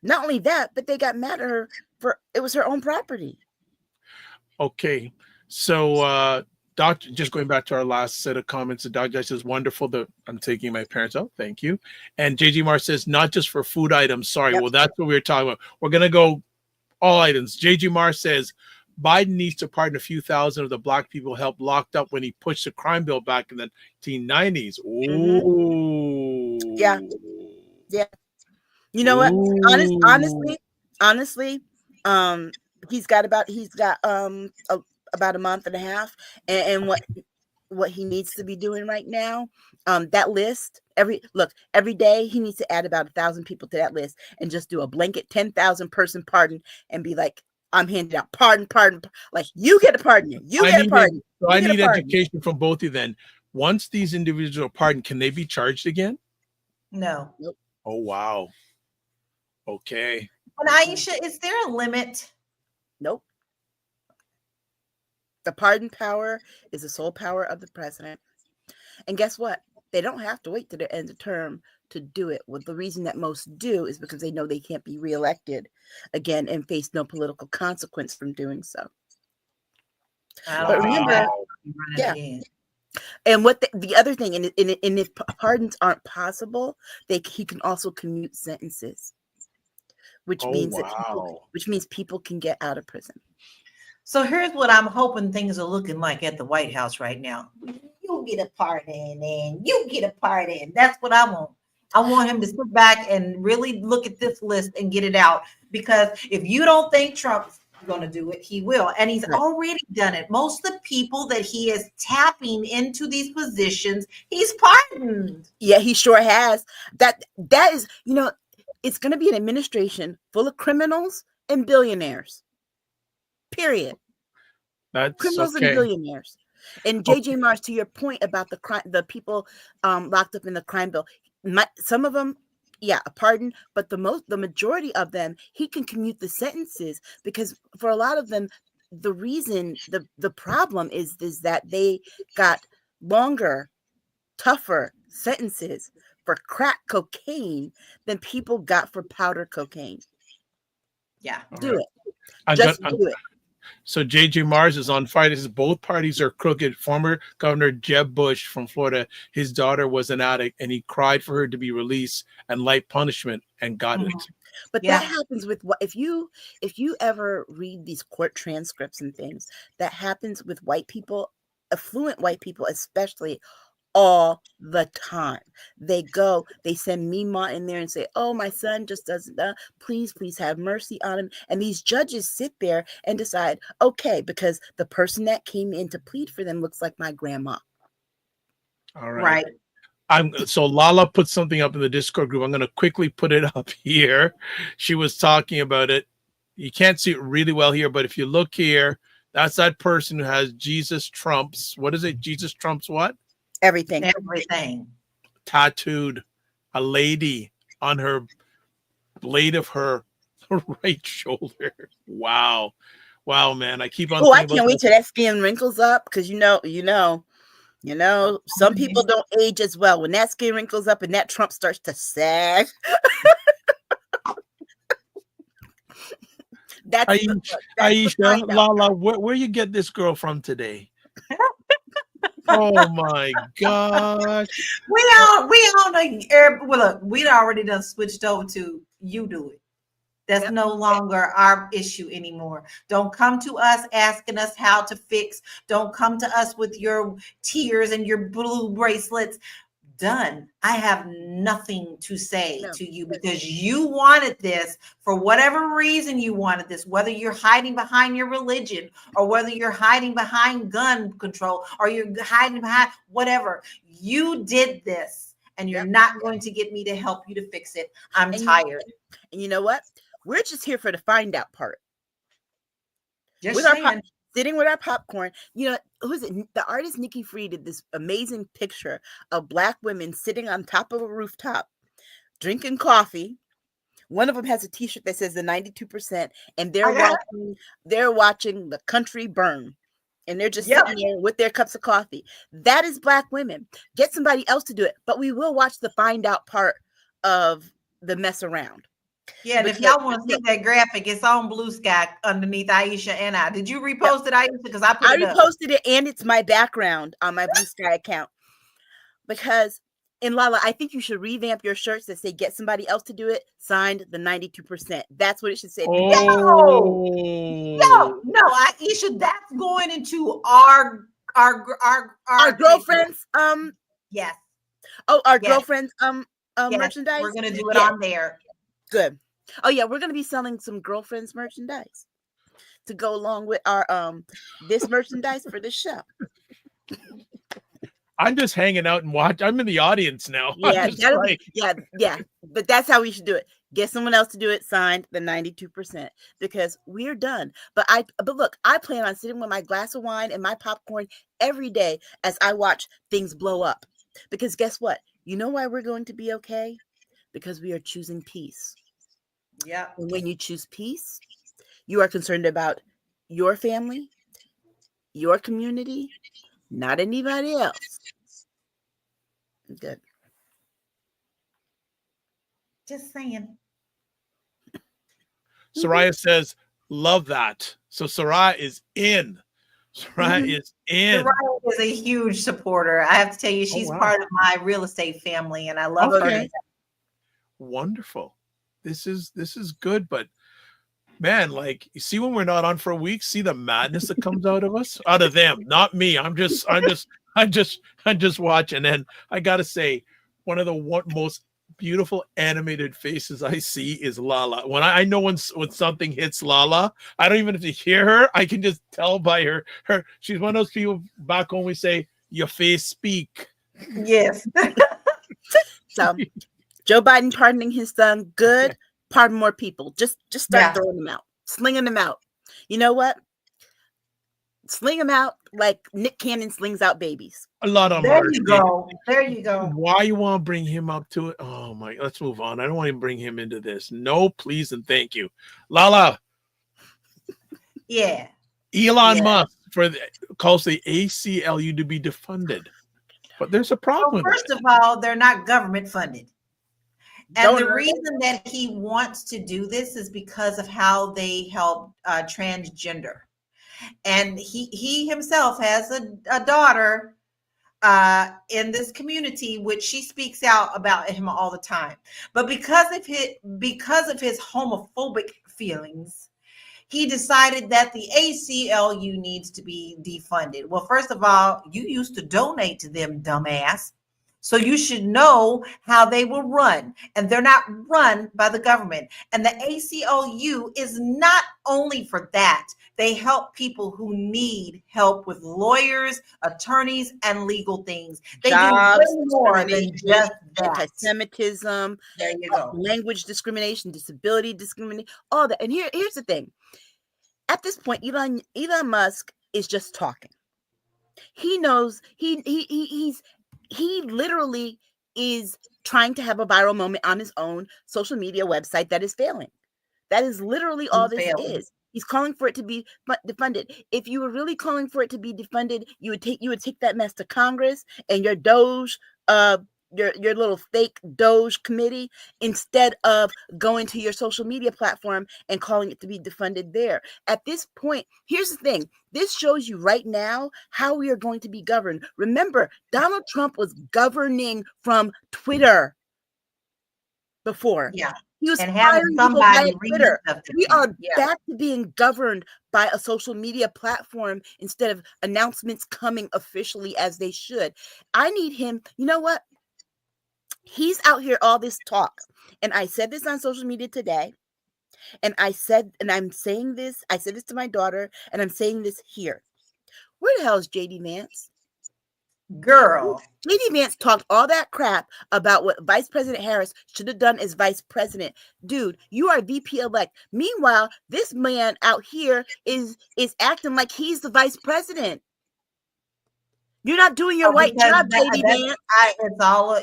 Not only that, but they got mad at her for it was her own property.
Okay, so Doctor, just going back to our last set of comments, the Dr. says, wonderful that I'm taking my parents out. Thank you. And JG Mar says, not just for food items. Sorry. Yep. Well, that's what we were talking about. We're going to go all items. JG Mar says, Biden needs to pardon a few thousand of the black people helped locked up when he pushed the crime bill back in the 1990s. Ooh.
Yeah. Yeah. You know what? Honestly, he's got about a month and a half, and what he needs to be doing right now, that list, every day he needs to add about 1,000 people to that list and just do a blanket 10,000 person pardon and be like, I'm handing out pardon, like you get a pardon, you get a pardon.
So I need education from both of you then. Once these individuals are pardoned, can they be charged again?
No.
Nope.
Oh wow. Okay.
And Aisha, is there a limit?
Nope. The pardon power is the sole power of the president. And guess what? They don't have to wait to the end of term to do it. Well, the reason that most do is because they know they can't be reelected again and face no political consequence from doing so. But remember, yeah. And what the other thing, and if pardons aren't possible, he can also commute sentences, which means people can get out of prison.
So here's what I'm hoping things are looking like at the White House right now. You get a pardon and you get a pardon. That's what I want. I want him to sit back and really look at this list and get it out. Because if you don't think Trump's going to do it, he will. And he's already done it. Most of the people that he is tapping into these positions, he's pardoned.
Yeah, he sure has. That is, you know, it's going to be an administration full of criminals and billionaires. Period.
That's
criminals and billionaires. And JJ Mars, to your point about the people locked up in the crime bill, some of them, yeah, a pardon, but the majority of them, he can commute the sentences, because for a lot of them, the reason the problem is that they got longer, tougher sentences for crack cocaine than people got for powder cocaine.
Yeah,
do it. Just do it.
So JJ Mars is on Friday. Says both parties are crooked. Former Governor Jeb Bush from Florida, his daughter was an addict, and he cried for her to be released and light punishment, and got it.
But that happens with if you ever read these court transcripts and things, that happens with white people, affluent white people especially, all the time. They send Mima in there and say, oh, my son just doesn't, please have mercy on him. And these judges sit there and decide, okay, because the person that came in to plead for them looks like my grandma.
All right. So Lala put something up in the Discord group. I'm going to quickly put it up here. She was talking about it. You can't see it really well here, but if you look here, that's that person who has Jesus trumps. What is it? Jesus trumps what?
Everything.
Tattooed, a lady on her blade of her right shoulder. Wow. Wow, man, I keep on.
Oh, I can't wait till that skin wrinkles up, because some people don't age as well. When that skin wrinkles up and that Trump starts to sag. That's
Aisha LaLa, where you get this girl from today? Oh my gosh.
We all know. Well, look, we'd already done switched over to you do it. That's no longer our issue anymore. Don't come to us asking us how to fix. Don't come to us with your tears and your blue bracelets. Done. I have nothing to say to you, because you wanted this for whatever reason. You wanted this, whether you're hiding behind your religion, or whether you're hiding behind gun control, or you're hiding behind whatever. You did this, and you're not going to get me to help you to fix it. I'm tired.
And you know what? We're just here for the find out part. Sitting with our popcorn. Who's it? The artist Nikki Free did this amazing picture of Black women sitting on top of a rooftop, drinking coffee. One of them has a T-shirt that says the 92%, and they're watching the country burn, and they're just sitting there with their cups of coffee. That is Black women. Get somebody else to do it, but we will watch the find out part of the mess around.
Yeah, and if y'all want to see that graphic, it's on Blue Sky underneath Aisha and I. Did you repost it, Aisha? Because I
reposted it, and it's my background on my Blue Sky account. Because in LaLa, I think you should revamp your shirts that say "Get somebody else to do it." Signed the 92%. That's what it should say.
No, Aisha, that's going into our
girlfriends.
Yes.
Oh, our girlfriends. Merchandise.
We're gonna do it on there.
Good. Oh yeah, we're gonna be selling some girlfriends merchandise to go along with our this merchandise for this show.
I'm just hanging out and watch. I'm in the audience now.
Yeah. But that's how we should do it. Get someone else to do it. Signed the 92%, because we're done. But look, I plan on sitting with my glass of wine and my popcorn every day as I watch things blow up. Because guess what? You know why we're going to be okay? Because we are choosing peace.
Yeah.
And when you choose peace, you are concerned about your family, your community, not anybody else. Good.
Just saying.
Soraya says, love that. So Soraya is in. Soraya is in.
Soraya is a huge supporter. I have to tell you, she's part of my real estate family, and I love her.
Wonderful. This is good, but man, like, you see, when we're not on for a week, see the madness that comes out of them, not me. I'm just watching. And I gotta say, one of the most beautiful animated faces I see is LaLa. When I know when something hits LaLa, I don't even have to hear her. I can just tell by her. She's one of those people back home, we say, your face speak.
Yes.
So Joe Biden pardoning his son, good. Pardon more people. Just start throwing them out, slinging them out. You know what? Sling them out like Nick Cannon slings out babies.
A lot of them.
There you go.
Why you want to bring him up to it? Oh my! Let's move on. I don't want to bring him into this. No, please and thank you, LaLa.
Yeah.
Elon Musk calls the ACLU to be defunded, but there's a problem.
Well, first of all, they're not government funded. And the reason that he wants to do this is because of how they help transgender. And he himself has a daughter in this community, which she speaks out about him all the time. But because of his homophobic feelings, he decided that the ACLU needs to be defunded. Well, first of all, you used to donate to them, dumbass. So you should know how they will run, and they're not run by the government. And the ACLU is not only for that. They help people who need help with lawyers, attorneys, and legal things. They
Jobs,
do way more than just that.
Anti-Semitism,
there you go.
Language discrimination, disability discrimination, all that. And here's the thing. At this point, Elon Musk is just talking. He knows he literally is trying to have a viral moment on his own social media website that is failing. That is literally all this is. He's calling for it to be defunded. If you were really calling for it to be defunded, you would take that mess to Congress and your Doge, your little fake Doge committee, instead of going to your social media platform and calling it to be defunded there. At this point, here's the thing. This shows you right now how we are going to be governed. Remember, Donald Trump was governing from Twitter before.
Yeah.
He was
and having somebody read stuff to
We
him.
are back to being governed by a social media platform instead of announcements coming officially as they should. I need him. You know what? He's out here all this talk. And I said this on social media today. And I'm saying this, I said this to my daughter, and I'm saying this here. Where the hell is JD Vance?
Girl.
JD Vance talked all that crap about what Vice President Harris should have done as vice president. Dude, you are VP elect. Meanwhile, this man out here is acting like he's the vice president. You're not doing your right job, JD Vance.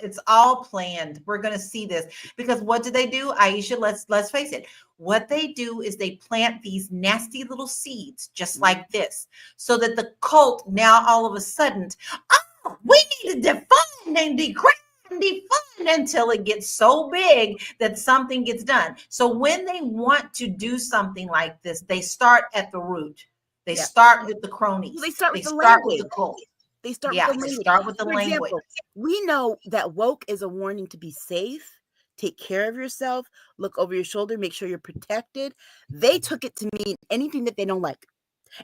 It's all planned. We're going to see this because what do they do, Aisha? Let's face it. What they do is they plant these nasty little seeds, just like this, so that the cult now all of a sudden, oh, we need to defund and defund until it gets so big that something gets done. So when they want to do something like this, they start at the root. They start with the cronies.
They start with
the cult.
They start
with the language.
Example, we know that woke is a warning to be safe, take care of yourself, look over your shoulder, make sure you're protected. They took it to mean anything that they don't like,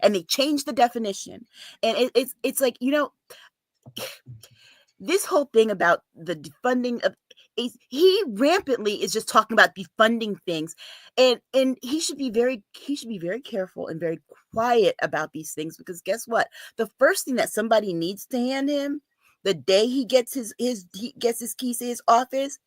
and they changed the definition. And it's like, you know, this whole thing about the defunding of he rampantly is just talking about defunding things, and he should be very careful and very quiet about these things, because guess what? The first thing that somebody needs to hand him the day he gets his keys to his office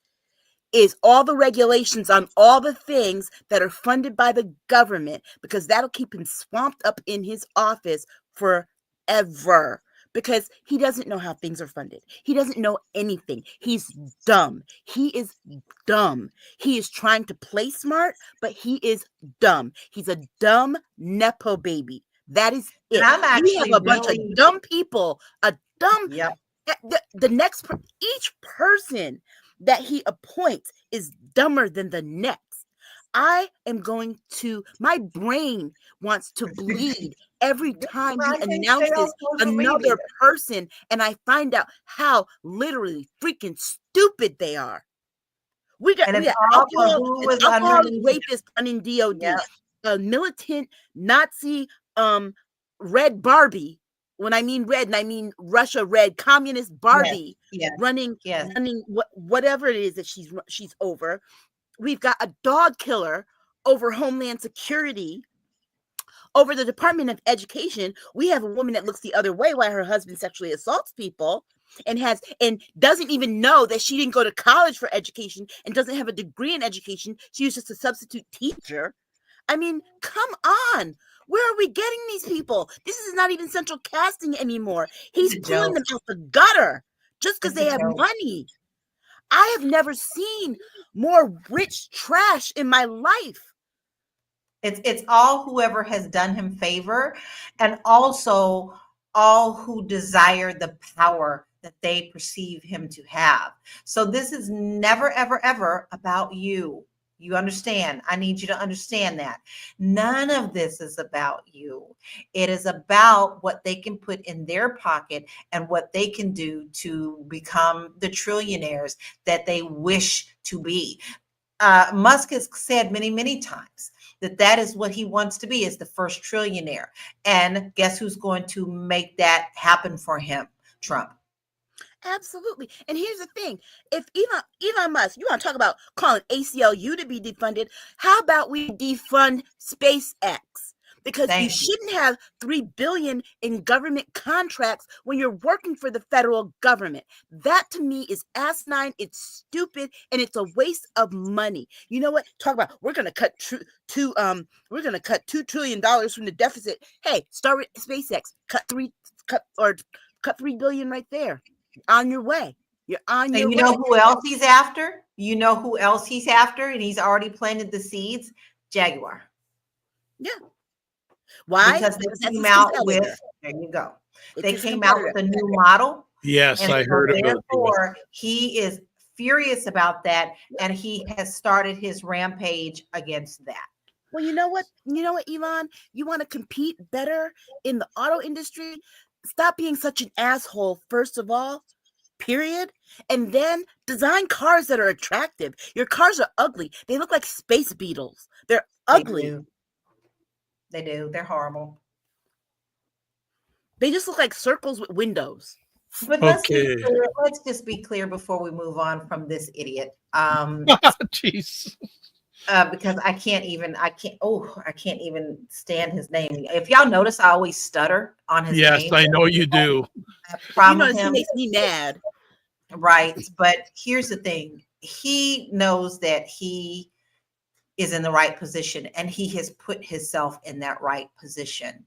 is all the regulations on all the things that are funded by the government, because that'll keep him swamped up in his office forever. Because he doesn't know how things are funded. He doesn't know anything. He's dumb. He is dumb. He is trying to play smart, but he is dumb. He's a dumb Nepo baby. That is it. We have a bunch of dumb people. Each person that he appoints is dumber than the next. My brain wants to bleed every time he announces another person, and I find out how literally freaking stupid they are. We got alcohol rapists running DOD, a militant Nazi red Barbie. When I mean red, and I mean Russia red, communist Barbie running whatever it is that she's over. We've got a dog killer over Homeland Security. Over the Department of Education, we have a woman that looks the other way while her husband sexually assaults people and doesn't even know that she didn't go to college for education and doesn't have a degree in education. She was just a substitute teacher. I mean, come on. Where are we getting these people? This is not even central casting anymore. He's pulling them out the gutter just because they have money. I have never seen more rich trash in my life.
It's all whoever has done him favor, and also all who desire the power that they perceive him to have. So this is never, ever, ever about you. You understand? I need you to understand that. None of this is about you. It is about what they can put in their pocket and what they can do to become the trillionaires that they wish to be. Musk has said many, many times that is what he wants to be, is the first trillionaire. And guess who's going to make that happen for him? Trump.
Absolutely. And here's the thing. If Elon Musk, you want to talk about calling ACLU to be defunded, how about we defund SpaceX? Because you shouldn't have $3 billion in government contracts when you're working for the federal government. That to me is asinine, it's stupid, and it's a waste of money. You know what? Talk about we're gonna cut $2 trillion from the deficit. Hey, start with SpaceX. Cut $3 billion right there. On your way. You're on your way.
And you know who else he's after? You know who else he's after? And he's already planted the seeds? Jaguar.
Yeah. Why?
Because
Because
they
that's
came
his
out
competitor.
with, there you go.
It's
They
his
came out with
competitor.
a new model.
Yes,
And
I
so
heard about it.
therefore, he is furious about that, and he has started his rampage against that.
Well, you know what? You know what, Elon? You want to compete better in the auto industry? Stop being such an asshole, first of all, period. And then design cars that are attractive. Your cars are ugly. They look like space beetles. They're ugly.
They do. They're horrible.
They just look like circles with windows.
But let's just be clear before we move on from this idiot.
Jeez.
Because I can't even stand his name. If y'all notice, I always stutter on his name.
Yes, I know you do.
You know, it makes me mad.
Right. But here's the thing. He knows that he is in the right position, and he has put himself in that right position.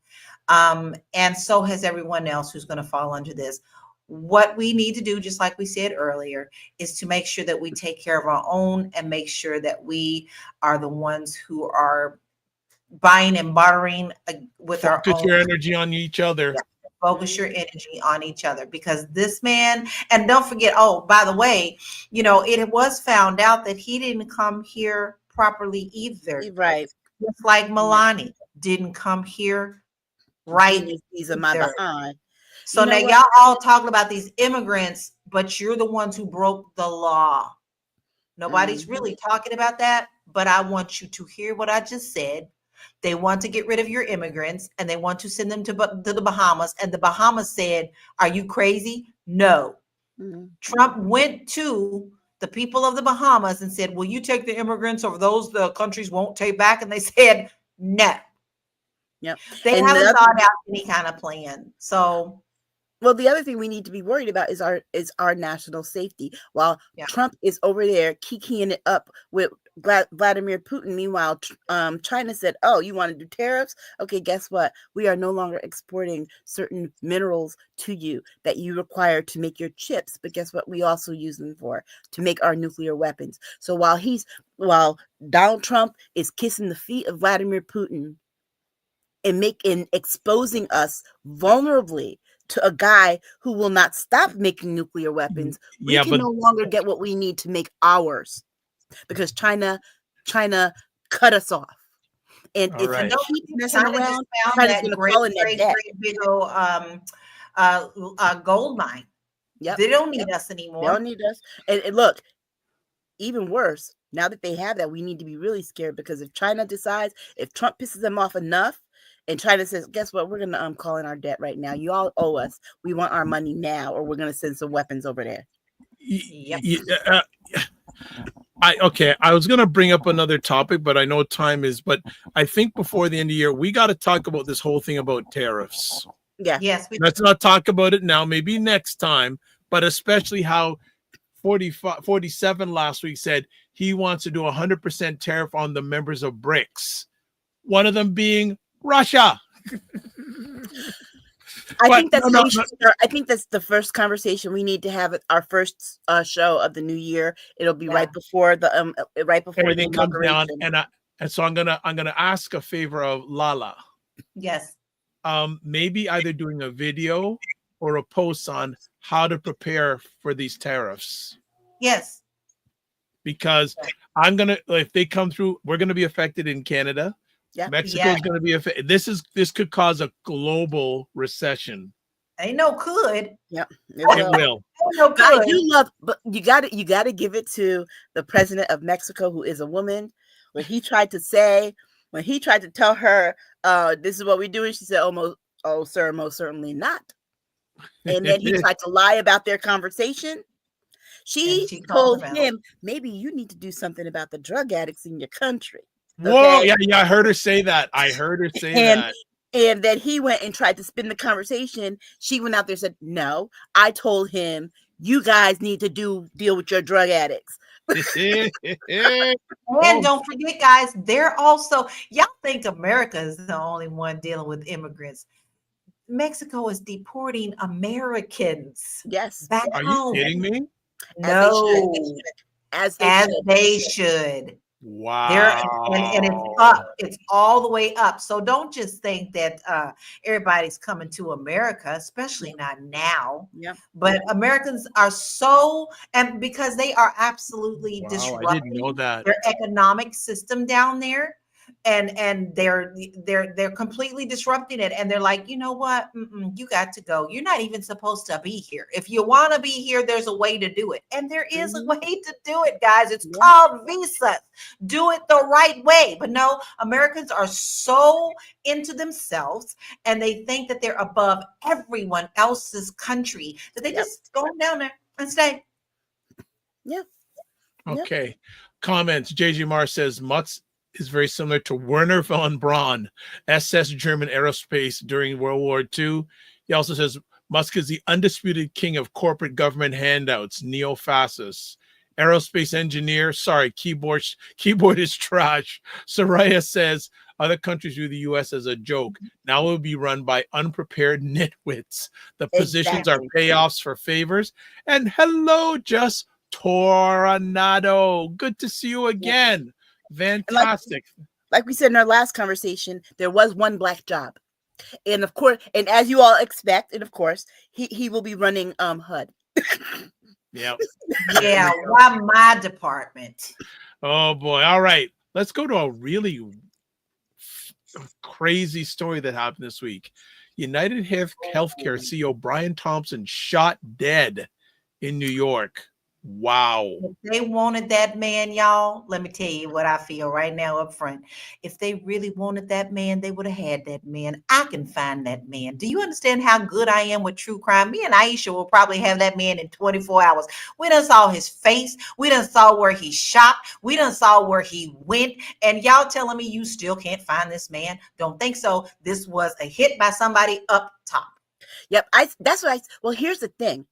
And so has everyone else who's going to fall under this. What we need to do, just like we said earlier, is to make sure that we take care of our own and make sure that we are the ones who are buying and bartering with our own.
Focus your energy on each other.
Yeah, focus your energy on each other, because this man, and don't forget, oh, by the way, you know, it was found out that he didn't come here properly either.
Right.
Just like Milani didn't come here right.
These are my behind.
So now y'all all talking about these immigrants, but you're the ones who broke the law. Nobody's really talking about that, but I want you to hear what I just said. They want to get rid of your immigrants, and they want to send them to the Bahamas. And the Bahamas said, are you crazy? No. Trump went to the people of the Bahamas and said, will you take the immigrants, or those the countries won't take back? And they said, no.
Yep.
They haven't thought out any kind of plan. So,
well, the other thing we need to be worried about is our national safety. While Trump is over there kikiing it up with Vladimir Putin, meanwhile, China said, "Oh, you want to do tariffs? Okay, guess what? We are no longer exporting certain minerals to you that you require to make your chips. But guess what? We also use them to make our nuclear weapons." So while Donald Trump is kissing the feet of Vladimir Putin and exposing us vulnerably to a guy who will not stop making nuclear weapons, we can no longer get what we need to make ours, because China cut us off. And if you keep messing around, China's going to fall in that debt.
Big old gold mine.
Yep.
They don't need us anymore.
They don't need us. And look, even worse, now that they have that, we need to be really scared, because if China decides, if Trump pisses them off enough, and China says, guess what? We're going to call in our debt right now. You all owe us. We want our money now, or we're going to send some weapons over there.
I was going to bring up another topic, but I know time is, but I think before the end of the year, we got to talk about this whole thing about tariffs.
Yeah.
Yes.
Let's not talk about it now, maybe next time, but especially how 47 last week said he wants to do 100% tariff on the members of BRICS. One of them being Russia.
I think that's the first conversation we need to have at our first show of the new year. It'll be right before
everything comes down, and so I'm gonna ask a favor of LaLa.
Yes.
Maybe either doing a video or a post on how to prepare for these tariffs.
Yes.
Because if they come through, we're gonna be affected in Canada. Yeah. Mexico is going to be affected. This could cause a global recession.
Ain't no could.
Yeah,
it will.
I do love, but you got to give it to the president of Mexico, who is a woman. When he tried to tell her, this is what we do, and she said, "Oh, sir, most certainly not." And then he tried to lie about their conversation. She told him, maybe you need to do something about the drug addicts in your country.
Whoa, yeah, I heard her say that. That.
And then he went and tried to spin the conversation. She went out there and said, "No, I told him you guys need to deal with your drug addicts."
And don't forget, guys, they're also, y'all think America is the only one dealing with immigrants. Mexico is deporting Americans.
Yes.
Back
Are
home.
you kidding me?
No.
As they should.
Wow.
And it's up. It's all the way up. So don't just think that everybody's coming to America, especially not now.
Yeah.
But Americans are so, and because they are absolutely
Wow,
disrupting
I didn't know that.
their economic system down there. And they're completely disrupting it, and they're like, you know what, you got to go. You're not even supposed to be here. If you want to be here, there's a way to do it, and there is a way to do it, guys. It's called visas. Do it the right way. But no, Americans are so into themselves, and they think that they're above everyone else's country that they just go down there and stay.
Yeah.
Okay. Comments. JJ Mar says Mutz is very similar to Werner von Braun, SS German aerospace during World War II. He also says Musk is the undisputed king of corporate government handouts, neo-fascist. Aerospace engineer, sorry, keyboard is trash. Soraya says other countries view the U.S. as a joke. Now it will be run by unprepared nitwits. The positions are payoffs for favors. And hello, just Tornado. Good to see you again. Fantastic.
Like we said in our last conversation, there was one black job. And of course, and as you all expect, and of course, he will be running HUD.
Yeah.
Yeah, why my department?
Oh boy. All right. Let's go to a really crazy story that happened this week. United Healthcare CEO Brian Thompson shot dead in New York. Wow.
If they wanted that man, y'all, let me tell you what I feel right now up front. If they really wanted that man, they would have had that man. I can find that man. Do you understand how good I am with true crime? Me and Aisha will probably have that man in 24 hours. We done saw his face. We done saw where he shot. We done saw where he went. And y'all telling me you still can't find this man? Don't think so. This was a hit by somebody up top.
Yep. Well, here's the thing.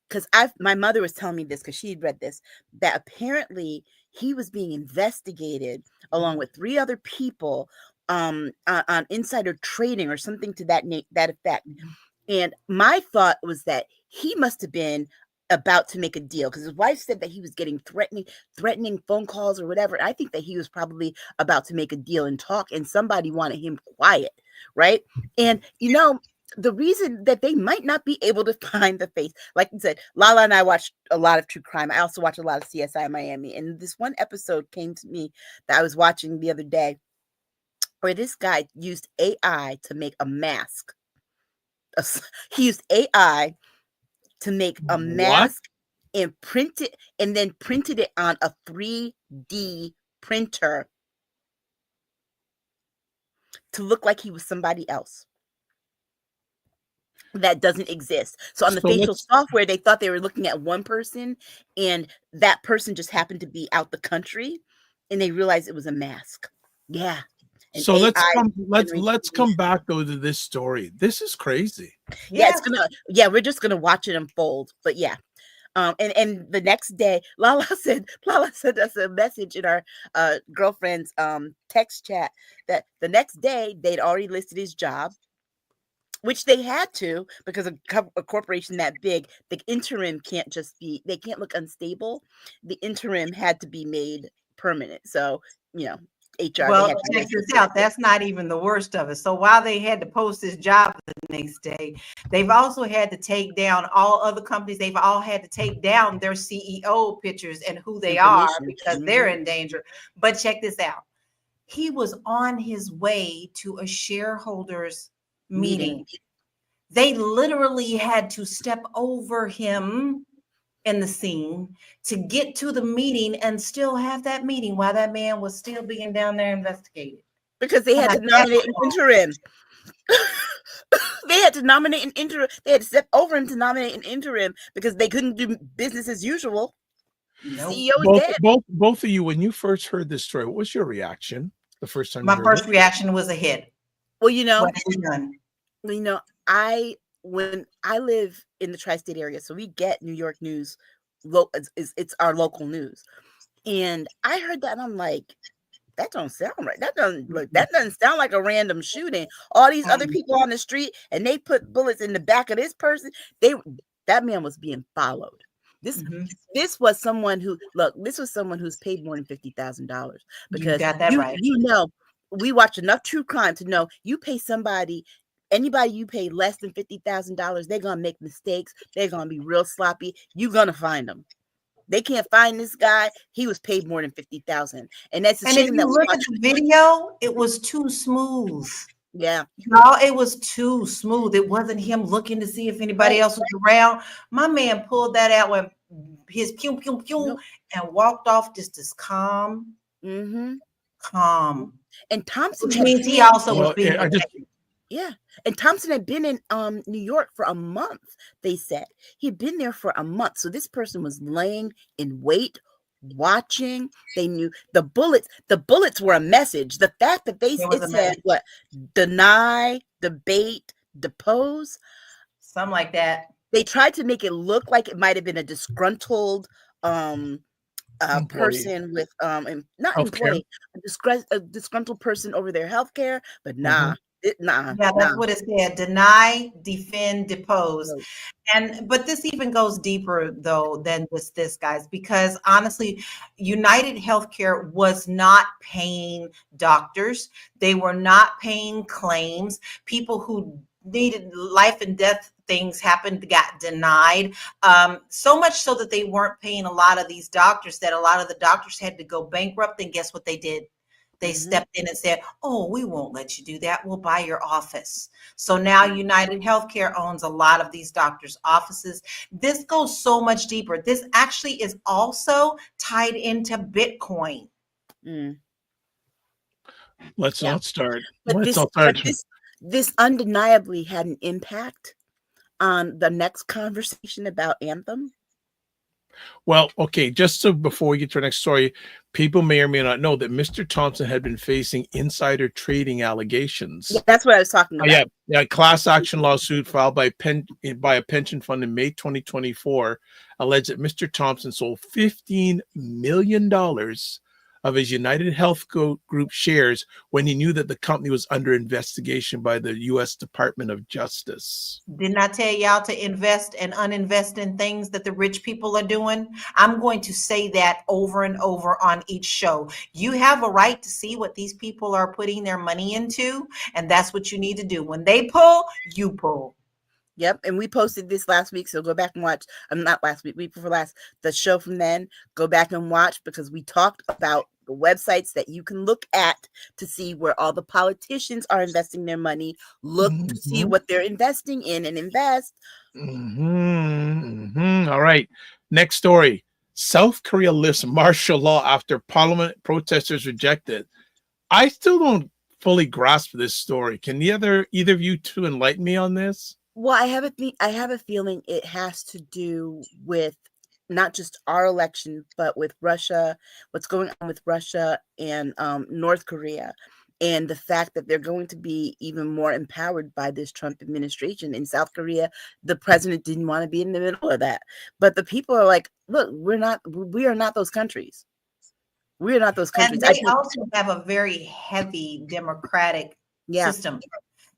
Because my mother was telling me this because she'd read this, that apparently he was being investigated along with 3 other people on insider trading or something to that effect. And my thought was that he must have been about to make a deal because his wife said that he was getting threatening phone calls or whatever. I think that he was probably about to make a deal and talk, and somebody wanted him quiet, right? And the reason that they might not be able to find the face, like you said, Lala and I watched a lot of true crime. I also watch a lot of CSI Miami. And this one episode came to me that I was watching the other day where this guy used AI to make a mask. He used AI to make a mask and printed it on a 3D printer to look like he was somebody else that doesn't exist. So on the facial software, they thought they were looking at one person, and that person just happened to be out the country, and they realized it was a mask. Yeah. And
so let's come back though to this story. This is crazy.
Yeah, we're just gonna watch it unfold. But yeah. And the next day, Lala sent us a message in our girlfriend's text chat that the next day they'd already listed his job, which they had to because a corporation that big, the interim can't look unstable. The interim had to be made permanent. So, HR.
Well, check this out. That's not even the worst of it. So while they had to post this job the next day, they've also had to take down all other companies. They've all had to take down their CEO pictures and who they are because they're in danger. But check this out. He was on his way to a shareholders meeting. They literally had to step over him in the scene to get to the meeting and still have that meeting while that man was still being down there investigated.
Because they had to nominate an interim. They had to nominate an interim. They had to step over him to nominate an interim because they couldn't do business as usual.
Nope.
CEO is dead.
Both of you, when you first heard this story, what was your reaction the first time?
My first reaction was a hit.
Well, when I live in the tri-state area, so we get New York news. It's our local news, and I heard that and I'm like, that don't sound right. That doesn't sound like a random shooting. All these other people on the street, and they put bullets in the back of this person. That man was being followed. This was someone who who's paid more than $50,000 because
you got that right.
We watch enough true crime to know you pay anybody you pay less than $50,000, they're gonna make mistakes. They're gonna be real sloppy. You're gonna find them. They can't find this guy. He was paid more than $50,000, and that's a shame.
If you look at the video, it was too smooth.
Yeah,
no, it was too smooth. It wasn't him looking to see if anybody else was around. My man pulled that out with his pew pew pew and walked off just as calm. Calm.
And Thompson,
which means he also was being.
Yeah. And Thompson had been in New York for a month, they said. He'd been there for a month. So this person was laying in wait, watching. They knew the bullets were a message. The fact that said what? Deny, debate, depose.
Something like that.
They tried to make it look like it might have been a disgruntled person with not employee, a disgruntled person over their healthcare, but nah.
That's what it said. Deny, defend, depose. But this even goes deeper though than just this, guys, because honestly, United Healthcare was not paying doctors. They were not paying claims. People who needed life and death things happened, got denied. So much so that they weren't paying a lot of these doctors, that a lot of the doctors had to go bankrupt. And guess what they did? They stepped in and said, oh, we won't let you do that. We'll buy your office. So now United Healthcare owns a lot of these doctors' offices. This goes so much deeper. This actually is also tied into Bitcoin.
Let's not start.
This undeniably had an impact on the next conversation about Anthem.
Well, okay, just so before we get to our next story, people may or may not know that Mr. Thompson had been facing insider trading allegations.
Yeah, that's what I was talking about.
Yeah, class action lawsuit filed by a pension fund in May 2024 alleged that Mr. Thompson sold $15 million of his United Health Group shares when he knew that the company was under investigation by the U.S. Department of Justice.
Didn't I tell y'all to invest and uninvest in things that the rich people are doing? I'm going to say that over and over on each show. You have a right to see what these people are putting their money into, and that's what you need to do. When they pull, you pull.
Yep, and we posted this last week, so go back and watch. Not last week, week before last, the show from then. Go back and watch because we talked about the websites that you can look at to see where all the politicians are investing their money. Look to see what they're investing in and invest.
All right, next story. South Korea lifts martial law after parliament protesters reject it. I still don't fully grasp this story. Can either of you two enlighten me on this?
Well, I have a feeling it has to do with not just our election, but with Russia, what's going on with Russia and North Korea, and the fact that they're going to be even more empowered by this Trump administration. In South Korea, the president didn't want to be in the middle of that. But the people are like, look, we are not those countries. We are not those countries.
And they also have a very heavy democratic system.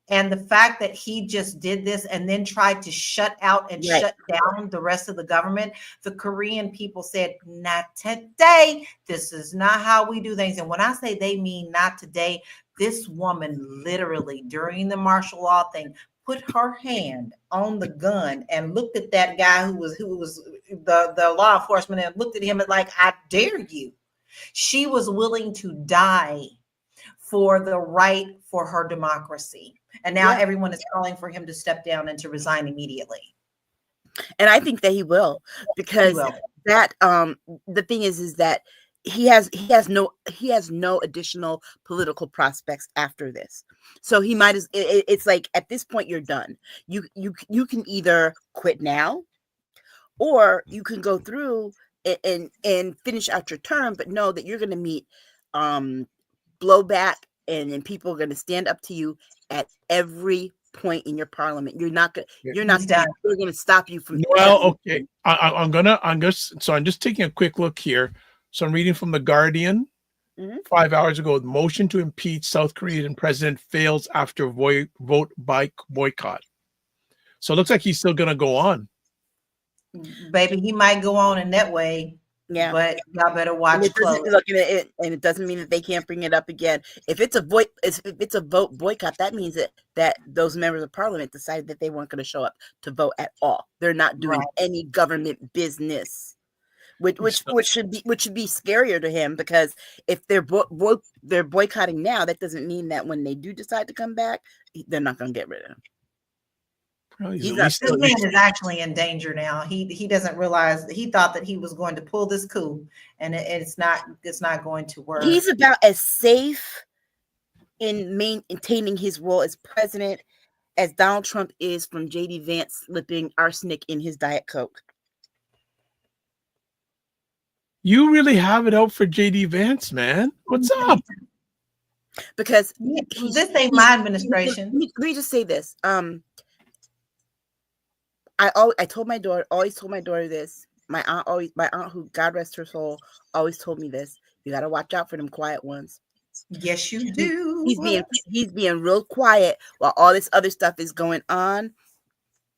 And the fact that he just did this and then tried to shut out and shut down the rest of the government, the Korean people said, not today. This is not how we do things. And when I say they mean not today, this woman literally during the martial law thing put her hand on the gun and looked at that guy who was the law enforcement and looked at him and like, I dare you. She was willing to die for the right for her democracy. And now everyone is calling for him to step down and to resign immediately.
And I think that he will, because that the thing is that he has no additional political prospects after this. So he might it's like at this point you're done. You can either quit now, or you can go through and finish out your term, but know that you're going to meet blowback, and then people are going to stand up to you at every point in your parliament. You're going to stop you from.
Well, okay. So I'm just taking a quick look here. So I'm reading from The Guardian 5 hours ago. The motion to impeach South Korean president fails after vote by boycott. So it looks like he's still going to go on.
baby, he might go on in that way.
Yeah,
but y'all better
and
watch
it doesn't
close.
look at it, and it doesn't mean that they can't bring it up again. If it's a vote boycott, that means that those members of parliament decided that they weren't going to show up to vote at all. They're not doing
Right.
any government business, which should be scarier to him, because if they're boycotting now, that doesn't mean that when they do decide to come back, they're not going to get rid of him.
This man is actually in danger now. He doesn't realize that he thought that he was going to pull this coup, and it's not going to work.
He's about as safe in maintaining his role as president as Donald Trump is from J.D. Vance slipping arsenic in his Diet Coke.
You really have it out for J.D. Vance, man. What's up?
Because
this ain't my administration.
Let me just say this. I told my daughter, always told my daughter this. My aunt, who God rest her soul, always told me this. You got to watch out for them quiet ones.
Yes, you do.
He's being real quiet while all this other stuff is going on.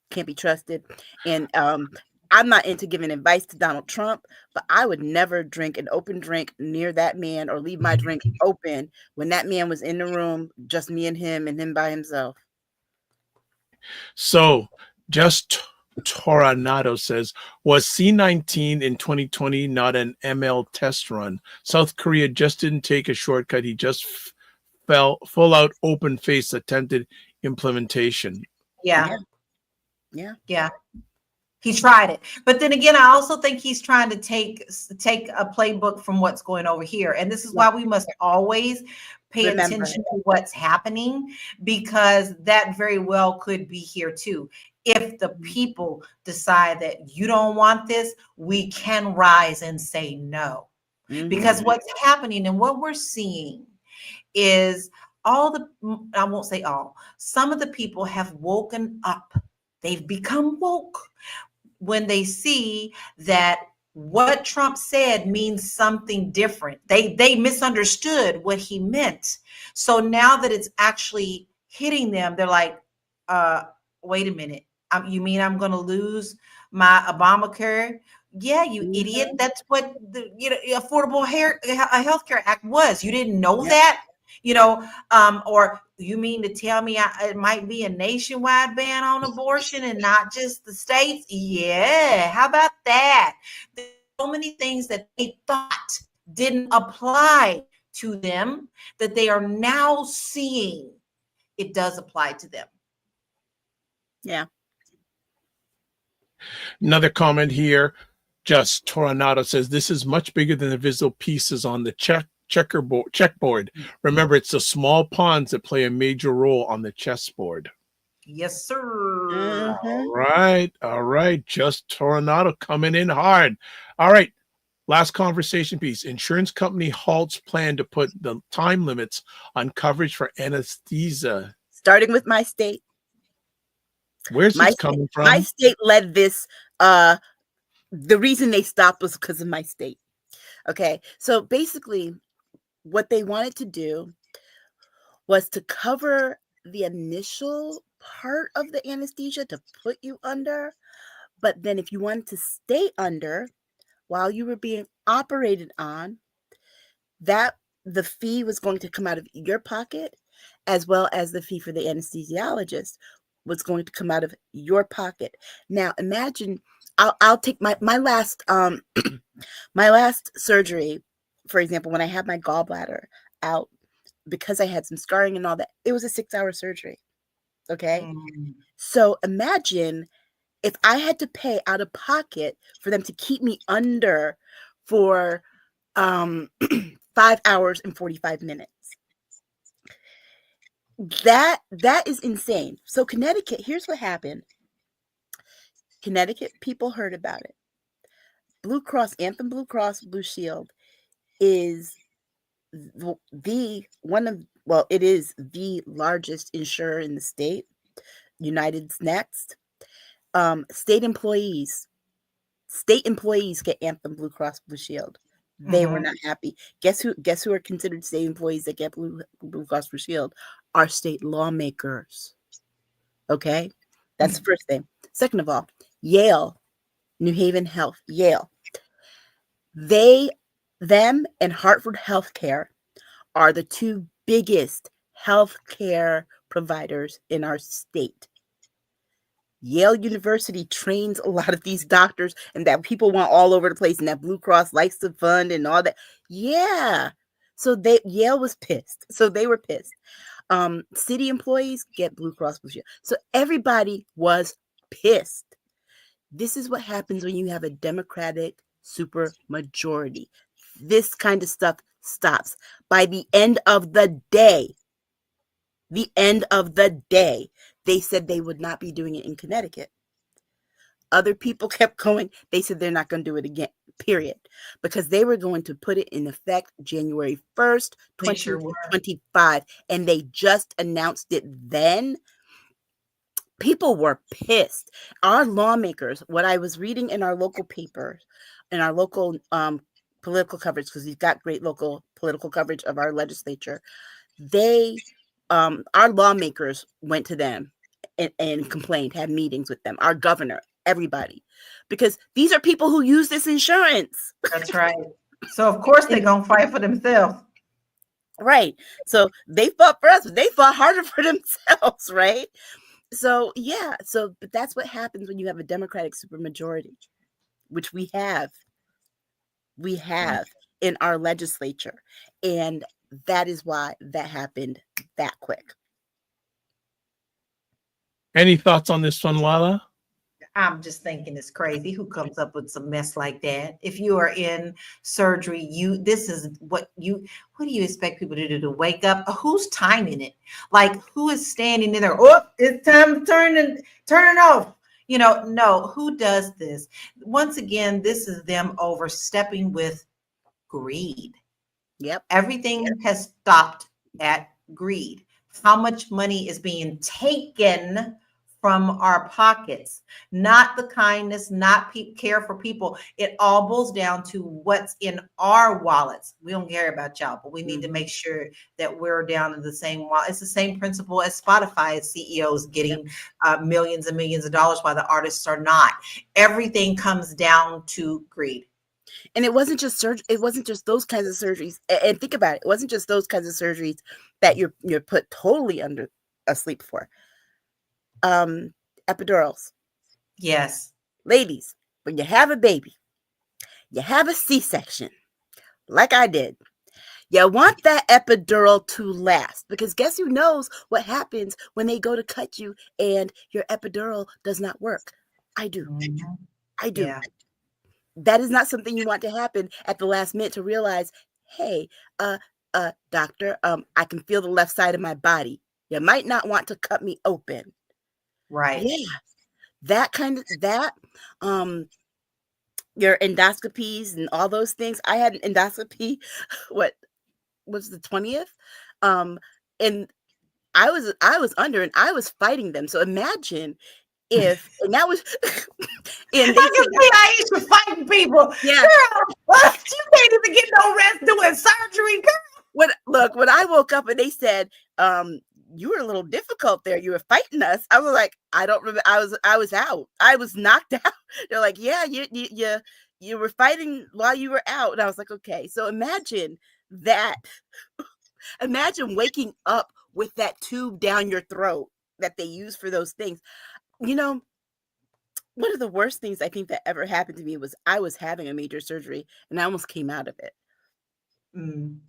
Can't be trusted. And I'm not into giving advice to Donald Trump, but I would never drink an open drink near that man, or leave my drink open when that man was in the room, just me and him by himself.
So just Toronado says, was C-19 in 2020 not an ML test run? South Korea just didn't take a shortcut. He just fell full out open face attempted implementation.
Yeah.
Yeah.
He tried it. But then again, I also think he's trying to take a playbook from what's going over here. And this is why we must always pay attention to what's happening, because that very well could be here too. If the people decide that you don't want this, we can rise and say no. Mm-hmm. Because what's happening and what we're seeing is I won't say all, some of the people have woken up. They've become woke when they see that what Trump said means something different. They misunderstood what he meant. So now that it's actually hitting them, they're like, wait a minute. You mean I'm going to lose my Obamacare? Yeah, you idiot. That's what the Affordable Healthcare Act was. You didn't know that? Or you mean to tell me it might be a nationwide ban on abortion and not just the states? Yeah, how about that? There's so many things that they thought didn't apply to them that they are now seeing it does apply to them.
Yeah.
Another comment here, just Toronado says, this is much bigger than the visible pieces on the checkboard. Remember, it's the small pawns that play a major role on the chessboard.
Yes, sir.
Mm-hmm.
All right. Just Toronado coming in hard. All right. Last conversation piece. Insurance company halts plan to put the time limits on coverage for anesthesia.
Starting with my state.
Where's this coming from?
My state led this. The reason they stopped was because of my state. Okay. So basically, what they wanted to do was to cover the initial part of the anesthesia to put you under. But then if you wanted to stay under while you were being operated on, that the fee was going to come out of your pocket, as well as the fee for the anesthesiologist was going to come out of your pocket. Now imagine, I'll take my last my last surgery, for example, when I had my gallbladder out, because I had some scarring and all that, it was a 6-hour surgery. Okay. So imagine if I had to pay out of pocket for them to keep me under for 5 hours and 45 minutes. That is insane. So Connecticut, here's what happened. Connecticut people heard about it. Blue Cross, Anthem Blue Cross Blue Shield is it is the largest insurer in the state. United's next. State employees get Anthem Blue Cross Blue Shield. They were not happy. Guess who are considered state employees that get Blue Cross Blue Shield? Our state lawmakers. Okay, that's the first thing. Second of all, Yale New Haven Health, Yale. Them and Hartford Healthcare are the two biggest healthcare providers in our state. Yale University trains a lot of these doctors, and that people want all over the place, and that Blue Cross likes to fund and all that. Yeah. So Yale was pissed. So they were pissed. City employees get Blue Cross Blue Shield. So everybody was pissed. This is what happens when you have a Democratic super majority. This kind of stuff stops. By the end of the day, they said they would not be doing it in Connecticut. Other people kept going. They said they're not going to do it again, period. Because they were going to put it in effect January 1st, 2025. And they just announced it then. People were pissed. Our lawmakers, what I was reading in our local papers, in our local political coverage, because we've got great local political coverage of our legislature, our lawmakers went to them and complained, had meetings with them, our governor, everybody, because these are people who use this insurance.
That's right. So of course they're going to fight for themselves.
Right. So they fought for us, but they fought harder for themselves, right? So, yeah. But that's what happens when you have a Democratic supermajority, which we have in our legislature. And that is why that happened that quick. Any
thoughts on this one, Lala?
I'm just thinking it's crazy. Who comes up with some mess like that? If you are in surgery, what do you expect people to do, to wake up? Who's timing it? Like, who is standing in there? Oh, it's time to turn it off. No, who does this? Once again, this is them overstepping with greed.
Yep.
Everything has stopped at greed. How much money is being taken from our pockets? Not the kindness, not care for people. It all boils down to what's in our wallets. We don't care about y'all, but we need to make sure that we're down in the same wallet. It's the same principle as Spotify CEOs getting millions and millions of dollars while the artists are not. Everything comes down to greed.
And it wasn't just surgery. It wasn't just those kinds of surgeries. And think about it. It wasn't just those kinds of surgeries that you're put totally under asleep for. Epidurals.
Yes.
Ladies, when you have a baby, you have a C-section, like I did, you want that epidural to last, because guess who knows what happens when they go to cut you and your epidural does not work? I do.
Mm-hmm.
I do.
Yeah.
That is not something you want to happen at the last minute, to realize, hey, doctor, I can feel the left side of my body. You might not want to cut me open.
Right.
Yeah. Your endoscopies and all those things. I had an endoscopy, what was the 20th? And I was under, and I was fighting them. So imagine if, and that was, and
I can see Aisha fighting people.
Yeah.
Girl, you can't even get no rest doing surgery, girl.
When I woke up and they said, you were a little difficult there, you were fighting us, I was like, I don't remember. I was out. I was knocked out. They're like, yeah, you were fighting while you were out. And I was like, okay. So imagine that. Imagine waking up with that tube down your throat that they use for those things. One of the worst things I think that ever happened to me was I was having a major surgery and I almost came out of it.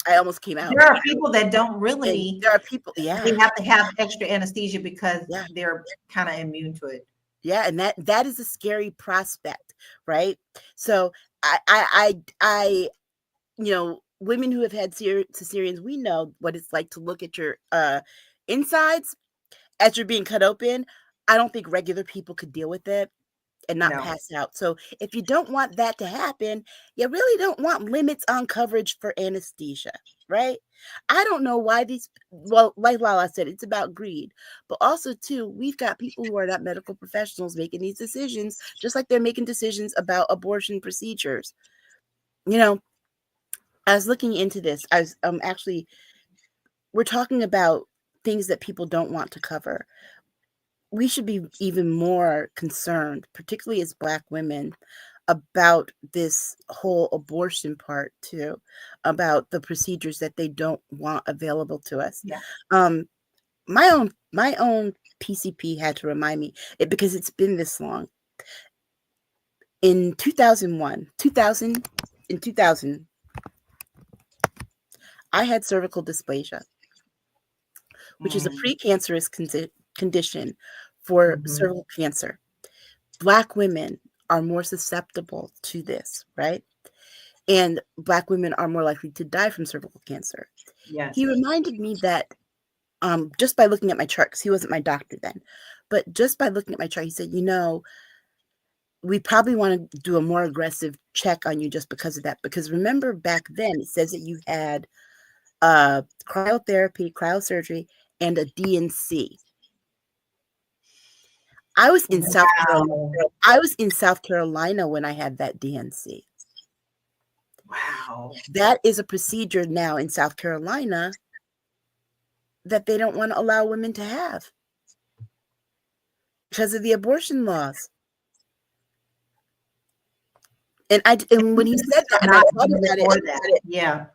I almost came out.
There are people that don't really.
And there are people, yeah.
They have to have extra anesthesia because they're kind of immune to it.
Yeah, and that is a scary prospect, right? So I women who have had cesareans, we know what it's like to look at your insides as you're being cut open. I don't think regular people could deal with it and not pass out. So if you don't want that to happen, you really don't want limits on coverage for anesthesia, right? I don't know why like Lala said, it's about greed, but also too, we've got people who are not medical professionals making these decisions, just like they're making decisions about abortion procedures. I was looking into this. I was we're talking about things that people don't want to cover. we should be even more concerned, particularly as Black women, about this whole abortion part too, about the procedures that they don't want available to us.
Yeah.
My own PCP had to remind me because it's been this long. In 2000, I had cervical dysplasia, which is a precancerous condition for cervical cancer. Black women are more susceptible to this, right? And Black women are more likely to die from cervical cancer.
Yes.
He reminded me that just by looking at my chart, because he wasn't my doctor then, but just by looking at my chart, he said, we probably want to do a more aggressive check on you just because of that. Because remember back then, it says that you had cryotherapy, cryosurgery, and a DNC. I was in South Carolina. I was in South Carolina when I had that DNC.
Wow.
That is a procedure now in South Carolina that they don't want to allow women to have because of the abortion laws. And when he said that, and I thought about it,
yeah.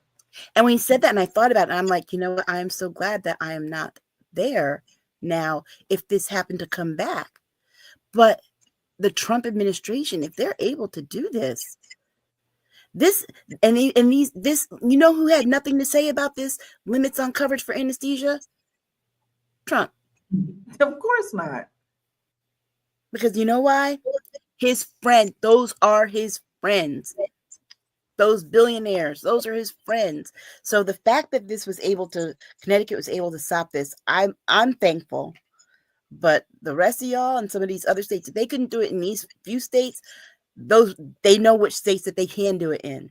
And when he said that, and I thought about it, I'm like, you know what? I am so glad that I am not there now. If this happened to come back, but the Trump administration, if they're able to do this, you know who had nothing to say about this limits on coverage for anesthesia? Trump.
Of course not.
Because you know why? His friend, those are his friends. Those billionaires, those are his friends. So the fact that Connecticut was able to stop this, I'm thankful. But the rest of y'all and some of these other states, if they couldn't do it in these few states, they know which states that they can do it in.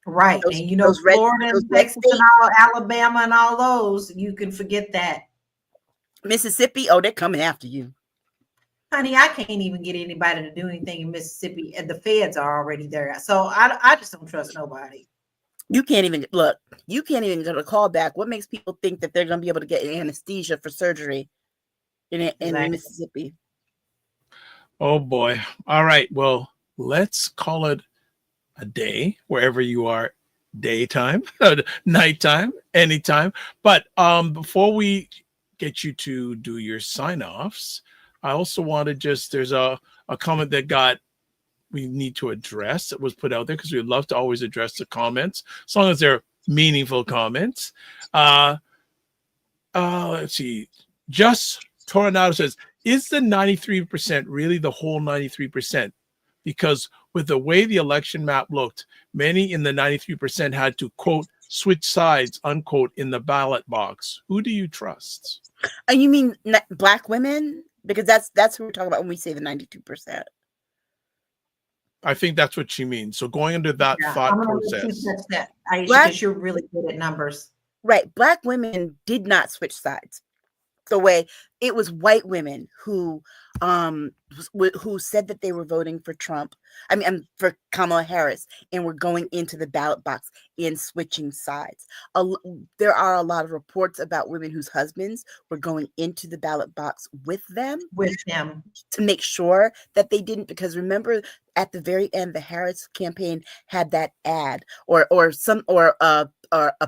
Right. And Florida, and Texas, and Alabama, and all those, you can forget that.
Mississippi, oh, they're coming after you.
Honey, I can't even get anybody to do anything in Mississippi, and the feds are already there. So I just don't trust nobody.
You can't even get a call back. What makes people think that they're going to be able to get anesthesia for surgery in Mississippi?
Oh boy. All right. Well, let's call it a day wherever you are, daytime, nighttime, anytime. But before we get you to do your sign-offs, I also want to there's a comment that we need to address that was put out there because we'd love to always address the comments as long as they're meaningful comments. Let's see. Just Tornado says, is the 93% really the whole 93%? Because with the way the election map looked, many in the 93% had to, quote, switch sides, unquote, in the ballot box. Who do you trust?
You mean Black women? Because that's what we're talking about when we say the 92%.
I think that's what she means. So going into that thought process.
Aisha, because you're really good at numbers.
Right. Black women did not switch sides. The way it was white women who said that they were voting for Trump. For Kamala Harris, and were going into the ballot box and switching sides. There are a lot of reports about women whose husbands were going into the ballot box with them to make sure that they didn't. Because remember, at the very end, the Harris campaign had that ad, or a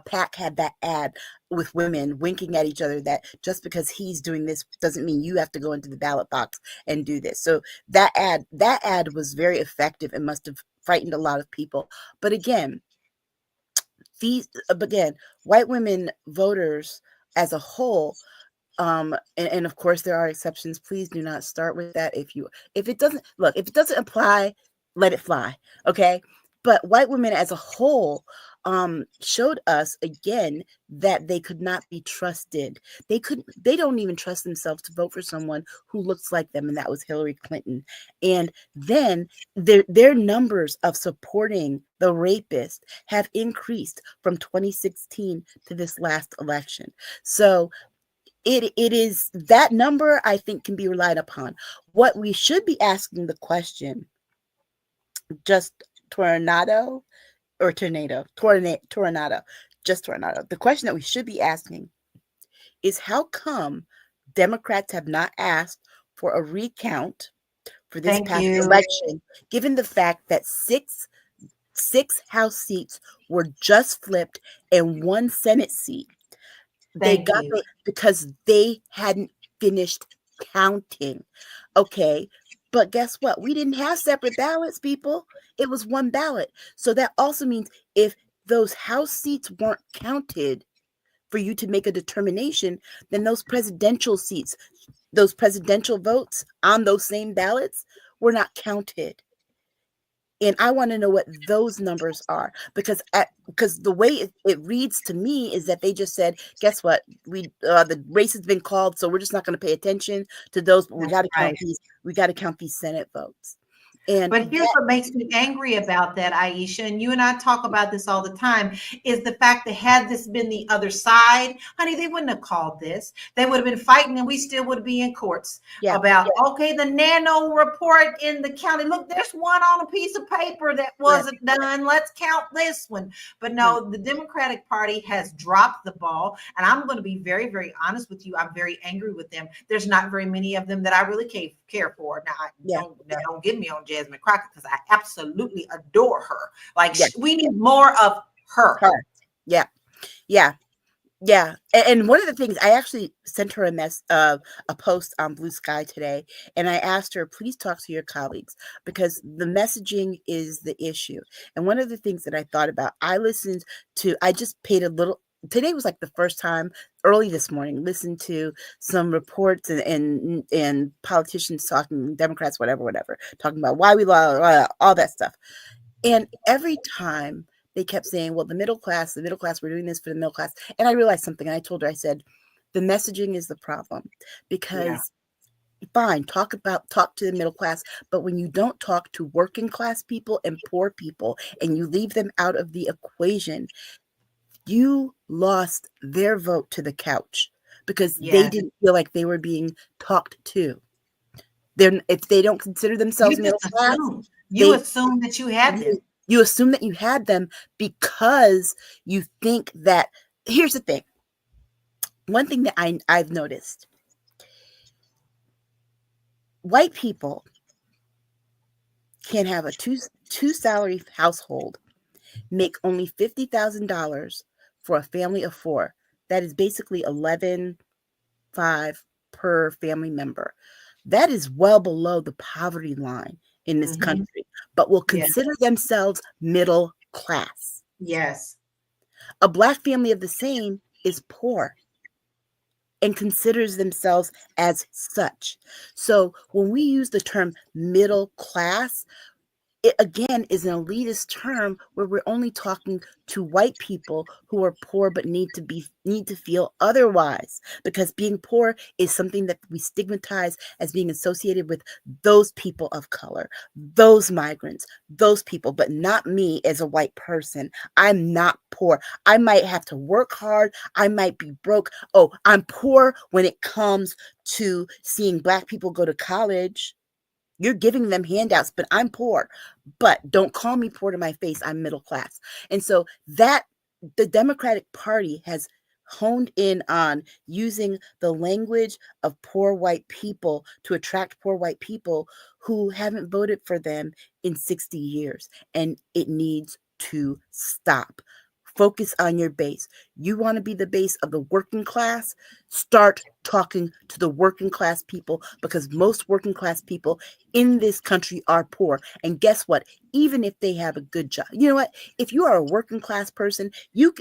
PAC had that ad with women winking at each other that just because he's doing this doesn't mean you have to go into the ballot box and do this. So that ad was very effective and must have frightened a lot of people. But again, white women voters as a whole, and of course there are exceptions. Please do not start with that. If it doesn't apply, let it fly. Okay. But white women as a whole showed us again that they could not be trusted. They don't even trust themselves to vote for someone who looks like them, and that was Hillary Clinton. And then their numbers of supporting the rapist have increased from 2016 to this last election. So it is that number, I think, can be relied upon. What we should be asking the question, just tornado. The question that we should be asking is, how come Democrats have not asked for a recount for this
Thank
past
you.
election, given the fact that six House seats were just flipped and 1 Senate seat. They
Thank
got
you.
it because they hadn't finished counting. Okay. But guess what? We didn't have separate ballots, people. It was one ballot. So that also means if those House seats weren't counted for you to make a determination, then those presidential seats, those presidential votes on those same ballots were not counted. And I want to know what those numbers are, because the way it reads to me is that they just said, guess what? The race has been called, so we're just not going to pay attention to those, but we got to count these. We got to count these Senate votes.
But here's what makes me angry about that, Aisha, and you and I talk about this all the time, is the fact that had this been the other side, honey, they wouldn't have called this. They would have been fighting and we still would be in courts about, okay, the nano report in the county. Look, there's one on a piece of paper that wasn't done. Let's count this one. But no, the Democratic Party has dropped the ball. And I'm going to be very, very honest with you. I'm very angry with them. There's not very many of them that I really care for. Now, don't get me on Jasmine Crockett, because I absolutely adore her. Like, we need more of her.
Yeah. And one of the things, I actually sent her a post on Blue Sky today, and I asked her, please talk to your colleagues, because the messaging is the issue. And one of the things that I thought about, I just paid a little. Today was like the first time early this morning, listened to some reports and politicians talking, Democrats, whatever, talking about why we lost, all that stuff. And every time they kept saying, well, the middle class, we're doing this for the middle class. And I realized something. And I told her, I said, the messaging is the problem, because fine, talk to the middle class, but when you don't talk to working class people and poor people, and you leave them out of the equation, you lost their vote to the couch, because they didn't feel like they were being talked to. If they don't consider themselves middle class,
you assume that you had them.
You assume that you had them because you think that. Here's the thing. One thing that I've noticed: white people can have a two salary household, make only $50,000 for a family of 4. That is basically $11,500 per family member. That is well below the poverty line in this country, but will consider themselves middle class.
Yes.
A Black family of the same is poor and considers themselves as such. So when we use the term middle class, it again is an elitist term where we're only talking to white people who are poor but need to feel otherwise, because being poor is something that we stigmatize as being associated with those people of color, those migrants, those people, but not me as a white person. I'm not poor. I might have to work hard. I might be broke. Oh, I'm poor when it comes to seeing Black people go to college. You're giving them handouts, but I'm poor. But don't call me poor to my face. I'm middle class. And so that the Democratic Party has honed in on using the language of poor white people to attract poor white people who haven't voted for them in 60 years. And it needs to stop. Focus on your base. You want to be the base of the working class? Start talking to the working class people, because most working class people in this country are poor. And guess what? Even if they have a good job, you know what? If you are a working class person, you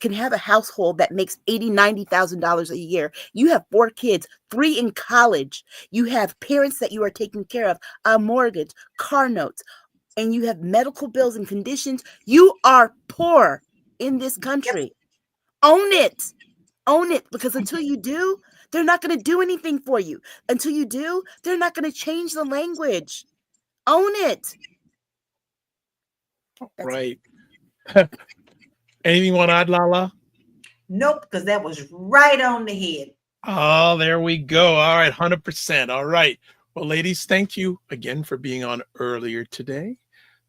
can have a household that makes $80,000, $90,000 a year. You have 4 kids, 3 in college. You have parents that you are taking care of, a mortgage, car notes, and you have medical bills and conditions. You are poor in this country. Own it. Own it, because until you do, they're not going to do anything for you. Until you do, they're not going to change the language. Own it.
Right. Anything you want to add, LaLa?
Nope, because that was right on the head.
Oh, there we go. All right, 100%. All right. Well, ladies, thank you again for being on earlier today.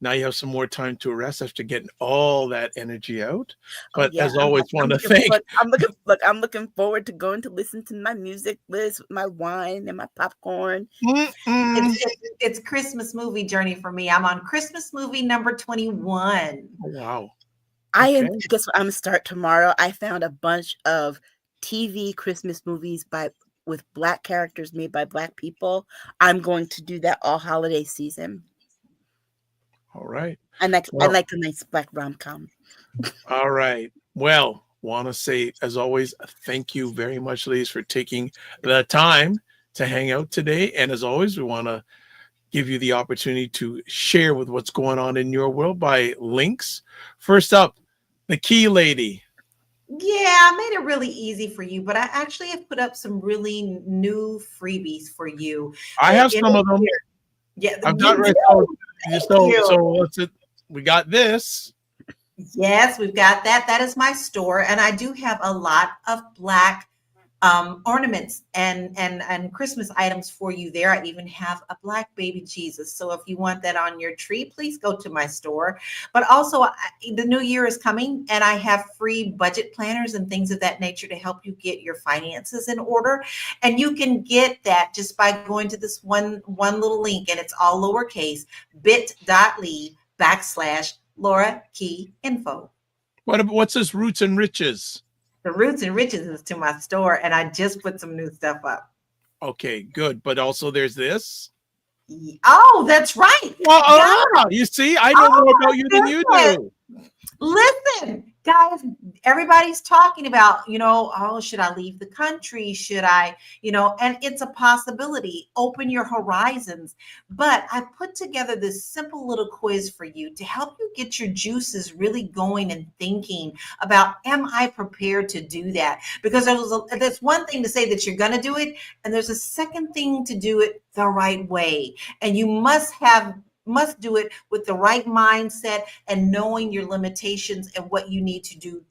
now you have some more time to rest after getting all that energy out.
Oh,
But
yeah,
as always, want to
looking
thank.
forward- I'm looking forward to going to listen to my music list with my wine and my popcorn.
It's Christmas movie journey for me. I'm on Christmas movie number 21.
Oh, wow.
Guess what? I'm gonna start tomorrow. I found a bunch of TV Christmas movies with Black characters made by Black people. I'm going to do that all holiday season.
All right.
I like a nice Black rom-com.
All right. Well, want to say, as always, thank you very much, ladies, for taking the time to hang out today. And as always, we want to give you the opportunity to share with what's going on in your world by links. First up, the key lady.
Yeah, I made it really easy for you, but I actually have put up some really new freebies for you.
I have some of them.
Yeah,
I've got right. So what's it? We got this.
Yes, we've got that. That is my store, and I do have a lot of Black ornaments and Christmas items for you there. I even have a Black baby Jesus. So if you want that on your tree, please go to my store. But also, the new year is coming, and I have free budget planners and things of that nature to help you get your finances in order. And you can get that just by going to this one little link, and it's all lowercase, bit.ly/Laura Key Info.
What's this Roots and Riches?
The Roots and Riches is to my store, and I just put some new stuff up.
Okay, good. But also there's this.
Oh, that's right.
Well, you see, I know more about you than you do.
Listen, guys, everybody's talking about, oh, should I leave the country? Should I, and it's a possibility. Open your horizons. But I put together this simple little quiz for you to help you get your juices really going and thinking about, am I prepared to do that? Because there's one thing to say that you're going to do it, and there's a second thing to do it the right way. And you must do it with the right mindset and knowing your limitations and what you need to do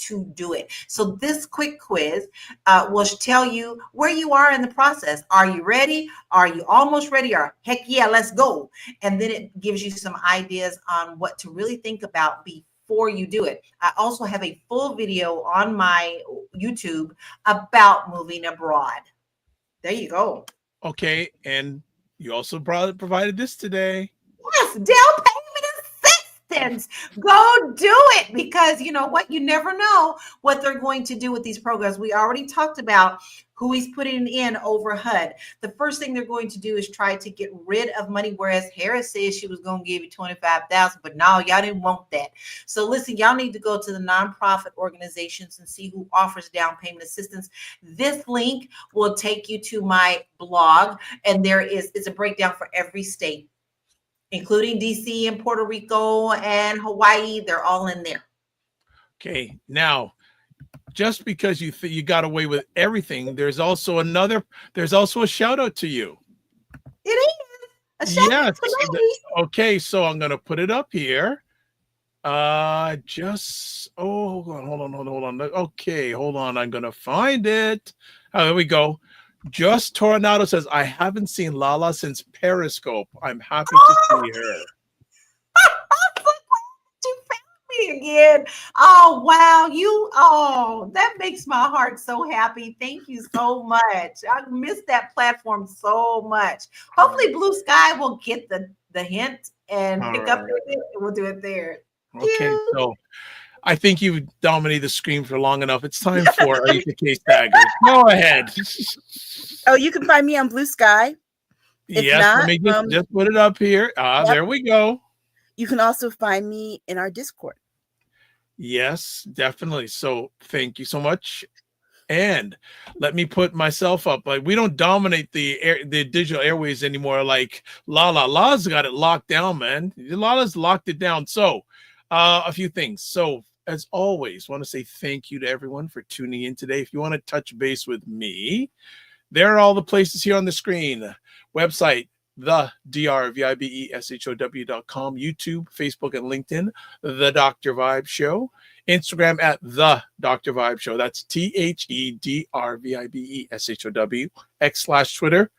it. So this quick quiz will tell you where you are in the process. Are you ready? Are you almost ready? Or heck yeah, let's go. And then it gives you some ideas on what to really think about before you do it. I also have a full video on my YouTube about moving abroad. There you go.
Okay, and you also provided this today.
Yes, down payment assistance. Go do it, because you know what? You never know what they're going to do with these programs. We already talked about who he's putting in over HUD. The first thing they're going to do is try to get rid of money, whereas Harris says she was going to give you $25,000, but no, y'all didn't want that. So listen, y'all need to go to the nonprofit organizations and see who offers down payment assistance. This link will take you to my blog, and it's a breakdown for every state, including DC and Puerto Rico and Hawaii. They're all in there.
Okay, now, just because you got away with everything, there's also a shout out to you.
It is a shout out to me.
Okay, so I'm gonna put it up here. Hold on. Okay, hold on. I'm gonna find it. Oh, there we go. Just Tornado says, I haven't seen Lala since Periscope. I'm happy to see her.
You found me again. Oh, wow. That makes my heart so happy. Thank you so much. I missed that platform so much. Hopefully Blue Sky will get the hint and pick up the hint, and we'll do it there.
Okay, so I think you've dominated the screen for long enough. It's time for Aisha Case Daggers. Go ahead.
Oh, you can find me on Blue Sky.
Let me just put it up here. Yep. There we go.
You can also find me in our Discord.
Yes, definitely. So thank you so much. And let me put myself up. Like, we don't dominate the digital airways anymore. Like Lala's got it locked down, man. Lala's locked it down. So a few things. So as always, want to say thank you to everyone for tuning in today. If you want to touch base with me, there are all the places here on the screen. Website, the drvibeshow.com, YouTube, Facebook, and LinkedIn, The Dr. Vibe Show. Instagram at The Dr. Vibe Show. That's THEDRVIBESHOW. X/Twitter,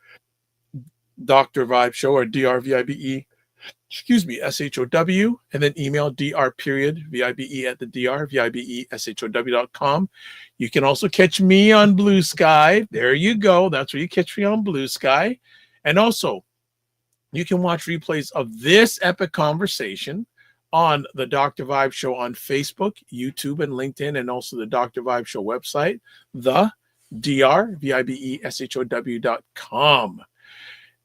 Dr. Vibe Show, or DRVIBE. SHOW, and then email dr period, VIBE at the dr, VIBESHOW.com. You can also catch me on Blue Sky. There you go. That's where you catch me on Blue Sky. And also, you can watch replays of this epic conversation on the Dr. Vibe Show on Facebook, YouTube, and LinkedIn, and also the Dr. Vibe Show website, the dr, VIBESHOW.com.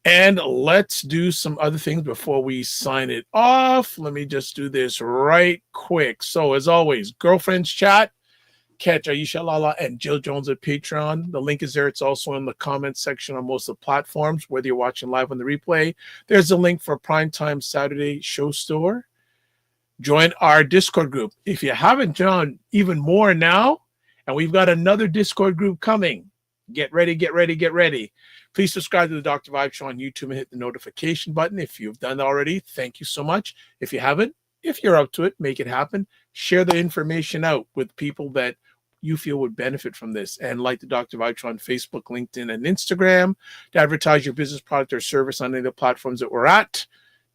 And let's do some other things before we sign it off. Let me just do this right quick. So as always, girlfriends chat, catch Aisha LaLa and Jill Jones at Patreon. The link is there. It's also in the comments section on most of the platforms, whether you're watching live on the replay. There's a link for Primetime Saturday Show Store. Join our Discord group. If you haven't joined, even more now, and we've got another Discord group coming. Get ready, get ready, get ready. Please subscribe to the Dr. Vibe Show on YouTube and hit the notification button. If you've done that already, thank you so much. If you haven't, if you're up to it, make it happen. Share the information out with people that you feel would benefit from this. And like the Dr. Vibe Show on Facebook, LinkedIn, and Instagram to advertise your business product or service on any of the platforms that we're at.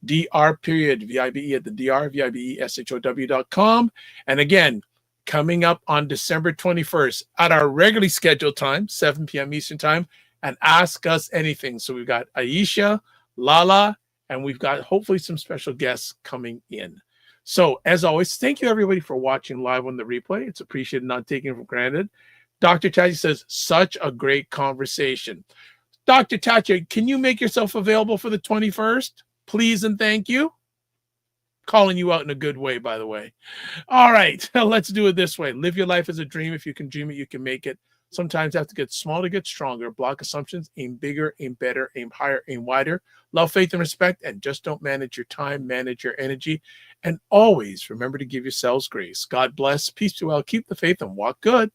dr period, VIBE at the dr, VIBESHOW.com. And again, coming up on December 21st at our regularly scheduled time, 7 p.m. Eastern time, and ask us anything. So we've got Aisha, LaLa, and we've got hopefully some special guests coming in. So as always, thank you everybody for watching live on the replay. It's appreciated, not taken for granted. Dr. Tate says, such a great conversation. Dr. Tate, can you make yourself available for the 21st? Please and thank you. Calling you out in a good way, by the way. All right, let's do it this way. Live your life as a dream. If you can dream it, you can make it. Sometimes you have to get small to get stronger. Block assumptions, aim bigger, aim better, aim higher, aim wider. Love, faith, and respect, and just don't manage your time, manage your energy. And always remember to give yourselves grace. God bless, peace be well, keep the faith, and walk good.